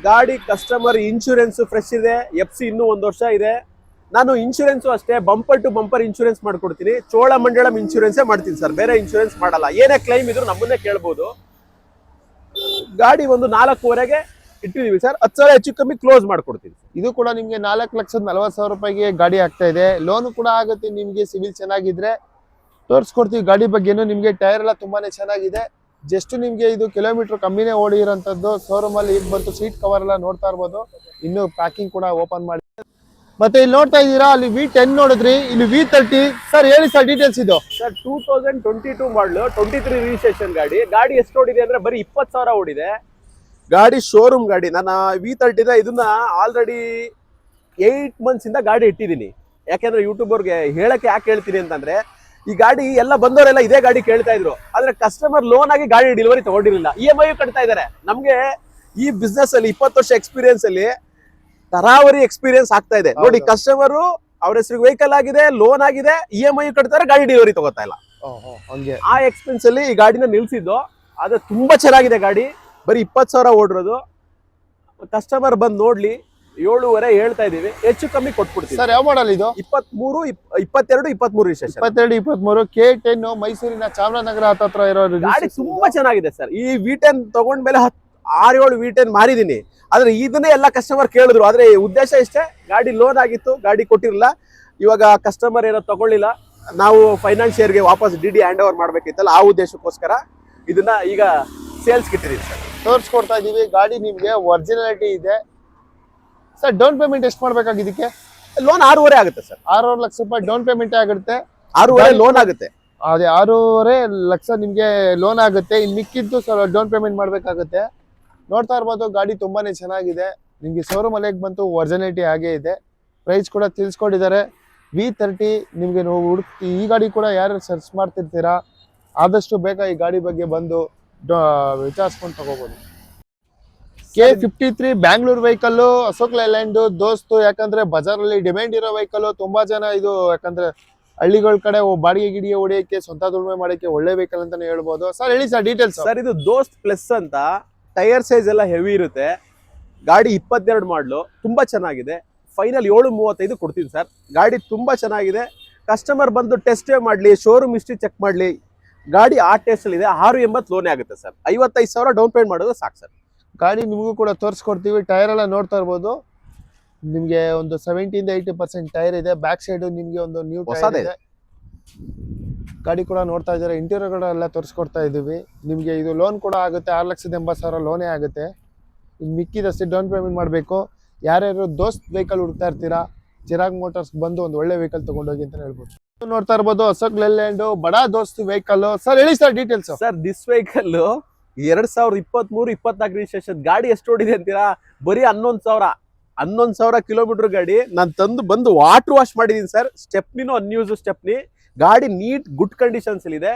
ಗಾಡಿ ಕಸ್ಟಮರ್ ಇನ್ಶೂರೆನ್ಸ್ ಫ್ರೆಶ್ ಇದೆ. FC ಇನ್ನೂ 1 ವರ್ಷ ಇದೆ. ನಾನು ಇನ್ಶೂರೆನ್ಸ್ ಅಷ್ಟೇ ಬಂಪರ್ ಟು ಬಂಪರ್ ಇನ್ಶೂರೆನ್ಸ್ ಮಾಡ್ಕೊಡ್ತೀನಿ. ಚೋಳಮಂಡಳಂ ಇನ್ಶೂರೆನ್ಸೇ ಮಾಡ್ತೀನಿ ಸರ್, ಬೇರೆ ಇನ್ಶೂರೆನ್ಸ್ ಮಾಡಲ್ಲ. ಏನೇ ಕ್ಲೈಮ್ ಇದ್ರು ನಮ್ಮನ್ನೇ ಕೇಳ್ಬೋದು. ಗಾಡಿ ಒಂದು 4.5 ಇಟ್ಟಿದೀವಿ ಸರ್. 10,000 ಹೆಚ್ಚು ಕಮ್ಮಿ ಕ್ಲೋಸ್ ಮಾಡ್ಕೊಡ್ತೀನಿ. ಇದು ಕೂಡ ನಿಮ್ಗೆ 4,40,000 ರೂಪಾಯಿಗೆ ಗಾಡಿ ಆಗ್ತಾ ಇದೆ. ಲೋನ್ ಕೂಡ ಆಗುತ್ತೆ ನಿಮ್ಗೆ ಸಿವಿಲ್ ಚೆನ್ನಾಗಿದ್ರೆ. ತೋರಿಸ್ಕೊಡ್ತೀವಿ ಗಾಡಿ ಬಗ್ಗೆನು ನಿಮ್ಗೆ. ಟೈರ್ ಎಲ್ಲ ತುಂಬಾನೇ ಚೆನ್ನಾಗಿದೆ. ಜಸ್ಟ್ ನಿಮ್ಗೆ ಇದು ಕಿಲೋಮೀಟರ್ ಕಮ್ಮಿನೇ ಓಡಿರೋಂಥದ್ದು. ಶೋರೂಮ್ ಅಲ್ಲಿ ಈಗ ಬಂತು. ಸೀಟ್ ಕವರ್ ಎಲ್ಲ ನೋಡ್ತಾ ಇರ್ಬೋದು. ಇನ್ನು ಪ್ಯಾಕಿಂಗ್ ಕೂಡ ಓಪನ್ ಮಾಡಿ. ಮತ್ತೆ ಇಲ್ಲಿ ನೋಡ್ತಾ ಇದ್ದೀರಾ, ಅಲ್ಲಿ V10 ನೋಡಿದ್ರಿ, ಇಲ್ಲಿ V30. ಸರ್ ಹೇಳಿ ಸರ್ ಡೀಟೇಲ್ಸ್ ಇದು. ಸರ್ 2022 ಮಾಡಲು, 23 ರಿಜಿಸ್ಟ್ರೇಷನ್ ಗಾಡಿ. ಗಾಡಿ ಎಷ್ಟು ಓಡಿದೆ ಅಂದ್ರೆ ಬರೀ 20,000 ಓಡಿದೆ. ಗಾಡಿ ಶೋರೂಮ್ ಗಾಡಿ. ನಾನು V30 ಇದನ್ನ ಆಲ್ರೆಡಿ 8 ಮಂತ್ಸ್ ಇಂದ ಗಾಡಿ ಇಟ್ಟಿದ್ದೀನಿ. ಯಾಕೆಂದ್ರೆ ಯೂಟ್ಯೂಬರ್ಗೆ ಹೇಳಕ್ಕೆ ಯಾಕೆ ಹೇಳ್ತೀನಿ ಅಂತಂದ್ರೆ, ಈ ಗಾಡಿ ಎಲ್ಲ ಬಂದವರೆಲ್ಲ ಇದೇ ಗಾಡಿ ಕೇಳ್ತಾ ಇದ್ರು. ಆದ್ರೆ ಕಸ್ಟಮರ್ ಲೋನ್ ಆಗಿ ಗಾಡಿ ಡೆಲಿವರಿ ತಗೊಂಡಿರಲಿಲ್ಲ. EMI ಕಟ್ತಾ ಇದ್ದಾರೆ. ನಮ್ಗೆ ಈ ಬಿಸ್ನೆಸ್ ಅಲ್ಲಿ 20 ವರ್ಷ ಎಕ್ಸ್ಪೀರಿಯನ್ಸ್ ಅಲ್ಲಿ ತರಾವರಿ ಎಕ್ಸ್ಪೀರಿಯನ್ಸ್ ಆಗ್ತಾ ಇದೆ ನೋಡಿ. ಕಸ್ಟಮರ್ ಅವ್ರ ಹೆಸರಿಗೆ ವೆಹಿಕಲ್ ಆಗಿದೆ, ಲೋನ್ ಆಗಿದೆ, EMI ಕಟ್ತಾರೆ, ಗಾಡಿ ಡೆಲಿವರಿ ತಗೋತಾ ಇಲ್ಲ. ಆ ಎಕ್ಸ್ಪೆನ್ಸ್ ಅಲ್ಲಿ ಈ ಗಾಡಿನ ನಿಲ್ಸಿದ್ದು. ಆದ್ರೆ ತುಂಬಾ ಚೆನ್ನಾಗಿದೆ ಗಾಡಿ. ಬರೀ 20,000 ಓಡಿರೋದು. ಕಸ್ಟಮರ್ ಬಂದು ನೋಡ್ಲಿ. 7.5 ಹೇಳ್ತಾ ಇದೀವಿ, ಹೆಚ್ಚು ಕಮ್ಮಿ ಕೊಟ್ಬಿಡ್ತೀವಿ ಸರ್ ಯಾವ ಮಾಡಲ್ ಇದು? 22 23 ರಿಜಿಸ್ಟ್ರೇಷನ್. 22 23 K10 ಮೈಸೂರಿನ ಚಾಮರಾಜನಗರ ಹತ್ರ ಇರೋ ಗಾಡಿ ತುಂಬಾ ಚೆನ್ನಾಗಿದೆ ಸರ್. ಈ V10 ತಗೊಂಡ್ಮೇಲೆ 6-7 V10 ಮಾರಿದೀನಿ, ಆದ್ರೆ ಇದನ್ನೇ ಎಲ್ಲ ಕಸ್ಟಮರ್ ಕೇಳಿದ್ರು. ಆದ್ರೆ ಉದ್ದೇಶ ಇಷ್ಟೇ, ಗಾಡಿ ಲೋನ್ ಆಗಿತ್ತು, ಗಾಡಿ ಕೊಟ್ಟಿರಲಿಲ್ಲ. ಇವಾಗ ಕಸ್ಟಮರ್ ಏನೋ ತಗೊಳ್ಳಿಲ್ಲ, ನಾವು ಫೈನಾನ್ಷಿಯರ್ಗೆ ವಾಪಸ್ DD ಹ್ಯಾಂಡ್ ಓವರ್ ಮಾಡ್ಬೇಕಿತ್ತಲ್ಲ, ಆ ಉದ್ದೇಶಕ್ಕೋಸ್ಕರ ಇದನ್ನ ಈಗ ಸೇಲ್ಸ್ ಇಟ್ಟಿದ್ದೀವಿ ಸರ್. ತೋರಿಸ್ಕೊಡ್ತಾ ಇದೀವಿ. ಗಾಡಿ ನಿಮ್ಗೆ ಒರಿಜಿನಾಲಿಟಿ ಇದೆ ಸರ್. ಡೌನ್ ಪೇಮೆಂಟ್ ಎಷ್ಟು ಮಾಡ್ಬೇಕಾಗಿ ಇದಕ್ಕೆ? ಲೋನ್ 6.5 ಆಗುತ್ತೆ ಸರ್. 6.5 ಲಕ್ಷ ರೂಪಾಯಿ ಡೌನ್ ಪೇಮೆಂಟ್ ಆಗುತ್ತೆ. 6.5 ಲೋನ್ ಆಗುತ್ತೆ. ಅದೇ 6.5 ಲಕ್ಷ ನಿಮ್ಗೆ ಲೋನ್ ಆಗುತ್ತೆ. ಇನ್ ಮಿಕ್ಕಿದ್ದು ಸ್ವಲ್ಪ ಡೌನ್ ಪೇಮೆಂಟ್ ಮಾಡ್ಬೇಕಾಗುತ್ತೆ. ನೋಡ್ತಾ ಇರ್ಬೋದು, ಗಾಡಿ ತುಂಬಾನೇ ಚೆನ್ನಾಗಿದೆ. ನಿಮ್ಗೆ ಶೋರೂಮ್ ಅಲ್ಲಿಗೆ ಬಂತು, ಒರಿಜಿನಾಲಿಟಿ ಹಾಗೆ ಇದೆ. ಪ್ರೈಸ್ ಕೂಡ ತಿಳಿಸ್ಕೊಟ್ಟಿದ್ದಾರೆ. V30 ನಿಮ್ಗೆ ಈ ಗಾಡಿ ಕೂಡ ಯಾರು ಸರ್ಚ್ ಮಾಡ್ತಿರ್ತೀರಾ, ಆದಷ್ಟು ಬೇಗ ಈ ಗಾಡಿ ಬಗ್ಗೆ ಬಂದು ವಿಚಾರಿಸ್ಕೊಂಡು ತಗೋಬಹುದು. K53 Bangalore vehicle, Ashok Leyland Dost. ಯಾಕಂದ್ರೆ ಬಜಾರಲ್ಲಿ ಡಿಮ್ಯಾಂಡ್ ಇರೋ ವೆಹಿಕಲ್. ತುಂಬಾ ಜನ ಇದು ಯಾಕಂದ್ರೆ ಹಳ್ಳಿಗಳ ಕಡೆ ಬಾಡಿಗೆ ಗಿಡಿಗೆ ಹೊಡೆಯಕ್ಕೆ, ಸ್ವಂತ ದುಡಿಮೆ ಮಾಡಕ್ಕೆ ಒಳ್ಳೆ ವೆಹಿಕಲ್ ಅಂತಾನೆ ಹೇಳ್ಬೋದು. ಸರ್ ಹೇಳಿ ಸರ್ ಡೀಟೇಲ್ಸ್. ಸರ್ ಇದು ದೋಸ್ತ್ ಪ್ಲಸ್ ಅಂತ, ಟೈರ್ ಸೈಜ್ ಎಲ್ಲ ಹೆವಿ ಇರುತ್ತೆ. ಗಾಡಿ 22 ಮಾಡಲು, ತುಂಬಾ ಚೆನ್ನಾಗಿದೆ. ಫೈನಲ್ 7.35 ಕೊಡ್ತೀನಿ ಸರ್. ಗಾಡಿ ತುಂಬಾ ಚೆನ್ನಾಗಿದೆ. ಕಸ್ಟಮರ್ ಬಂದು ಟೆಸ್ಟ್ ಮಾಡಲಿ, ಶೋರೂಮ್ ಹಿಸ್ಟ್ರಿ ಚೆಕ್ ಮಾಡಲಿ. ಗಾಡಿ ಆ ಟೆಸ್ಟ್ ಅಲ್ಲಿ ಇದೆ. 6.80 ಲೋನೇ ಆಗುತ್ತೆ ಸರ್. 55,000 ಡೌನ್ ಪೇಮೆಂಟ್ ಮಾಡೋದು ಸಾಕು ಸರ್. ಗಾಡಿ ನಿಮಗೂ ಕೂಡ ತೋರಿಸ್ಕೊಡ್ತೀವಿ. ಟೈರ್ ಎಲ್ಲ ನೋಡ್ತಾ ಇರ್ಬೋದು, ನಿಮ್ಗೆ ಒಂದು 70-80% ಟೈರ್ ಇದೆ. ಬ್ಯಾಕ್ ಸೈಡ್ ನಿಮ್ಗೆ ಒಂದು ನ್ಯೂ ಟೈರ್ ಇದೆ. ಗಾಡಿ ಕೂಡ ನೋಡ್ತಾ ಇದ್ದಾರೆ. ಇಂಟೀರಿಯರ್ ಕೂಡ ಎಲ್ಲ ತೋರಿಸ್ಕೊಡ್ತಾ ಇದೀವಿ. ನಿಮ್ಗೆ ಇದು ಲೋನ್ ಕೂಡ ಆಗುತ್ತೆ. 6,80,000 ಲೋನೇ ಆಗುತ್ತೆ. ಇನ್ನು ಮಿಕ್ಕಿದಷ್ಟೇ ಡೌನ್ ಪೇಮೆಂಟ್ ಮಾಡಬೇಕು. ಯಾರ್ಯಾರು ದೋಸ್ತ್ ವೆಹಿಕಲ್ ಹುಡುಕ್ತಾ ಇರ್ತೀರಾ, ಚಿರಾಗ್ ಮೋಟರ್ಸ್ ಬಂದು ಒಂದು ಒಳ್ಳೆ ವೆಹಿಕಲ್ ತಗೊಂಡೋಗಿ ಅಂತ ಹೇಳ್ಬೋದು. ನೋಡ್ತಾ ಇರ್ಬೋದು, ಅಶೋಕ್ ಲೈಲ್ಯಾಂಡ್ ಬಡಾ ದೋಸ್ತ್ ವೆಹಿಕಲ್. ಸರ್ ಹೇಳಿ sir details. Sir this vehicle 2023-24 registration. ಗಾಡಿ ಎಷ್ಟು ಓಡಿದೆ ಅಂತೀರಾ? ಬರೀ 11,000 ಕಿಲೋಮೀಟರ್ ಗಾಡಿ. ನಾನು ತಂದು ಬಂದು ವಾಟರ್ ವಾಶ್ ಮಾಡಿದೀನಿ ಸರ್. ಸ್ಟೆಪ್ನಿನೂ ಅನ್ಯೂಸ್ ಸ್ಟೆಪ್ನಿ. ಗಾಡಿ ನೀಟ್ ಗುಡ್ ಕಂಡೀಷನ್ಸ್ ಇದೆ.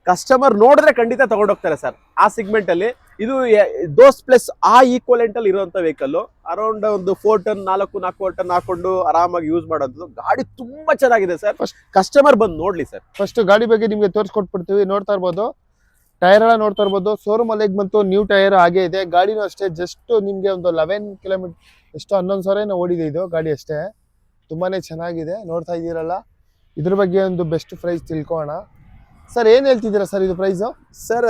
ಕಸ್ಟಮರ್ ನೋಡಿದ್ರೆ ಖಂಡಿತ ತಗೊಂಡೋಗ್ತಾರೆ ಸರ್. ಆ ಸಿಗ್ಮೆಂಟ್ ಅಲ್ಲಿ ಇದು ದೋಸ್ ಪ್ಲಸ್ ಆ ಈಕ್ವಲೆಂಟ್ ಅಲ್ಲಿ ಇರುವಂತ ವೆಹಿಕಲ್. ಅರೌಂಡ್ ಒಂದು 4 ಟನ್ 4 ಟನ್ ಹಾಕೊಂಡು ಆರಾಮಾಗಿ ಯೂಸ್ ಮಾಡೋದು. ಗಾಡಿ ತುಂಬಾ ಚೆನ್ನಾಗಿದೆ ಸರ್. ಕಸ್ಟಮರ್ ಬಂದು ನೋಡ್ಲಿ ಸರ್. ಫಸ್ಟ್ ಗಾಡಿ ಬಗ್ಗೆ ನಿಮ್ಗೆ ತೋರಿಸ್ಕೊಟ್ಬಿಡ್ತೀವಿ. ನೋಡ್ತಾ ಇರ್ಬೋದು, ಟೈರ್ ಎಲ್ಲ ನೋಡ್ತಾ ಇರ್ಬೋದು. ಶೋರೂಮ್ ಅಲ್ಲಿಗೆ ಬಂತು, ನ್ಯೂ ಟೈರ್ ಹಾಗೆ ಇದೆ. ಗಾಡಿನೂ ಅಷ್ಟೇ ಜಸ್ಟ್ ನಿಮ್ಗೆ ಒಂದು 11 ಕಿಲೋಮೀಟರ್, ಎಷ್ಟು 11,000 ಓಡಿದೆ ಇದು ಗಾಡಿ ಅಷ್ಟೇ. ತುಂಬಾನೇ ಚೆನ್ನಾಗಿದೆ. ನೋಡ್ತಾ ಇದ್ದೀರಲ್ಲ, ಇದ್ರ ಬಗ್ಗೆ ಒಂದು ಬೆಸ್ಟ್ ಪ್ರೈಸ್ ತಿಳ್ಕೊಳ್ಳೋಣ. ಸರ್ ಏನ್ ಹೇಳ್ತಿದ್ದೀರಾ ಸರ್ ಇದು ಪ್ರೈಸ್? ಸರ್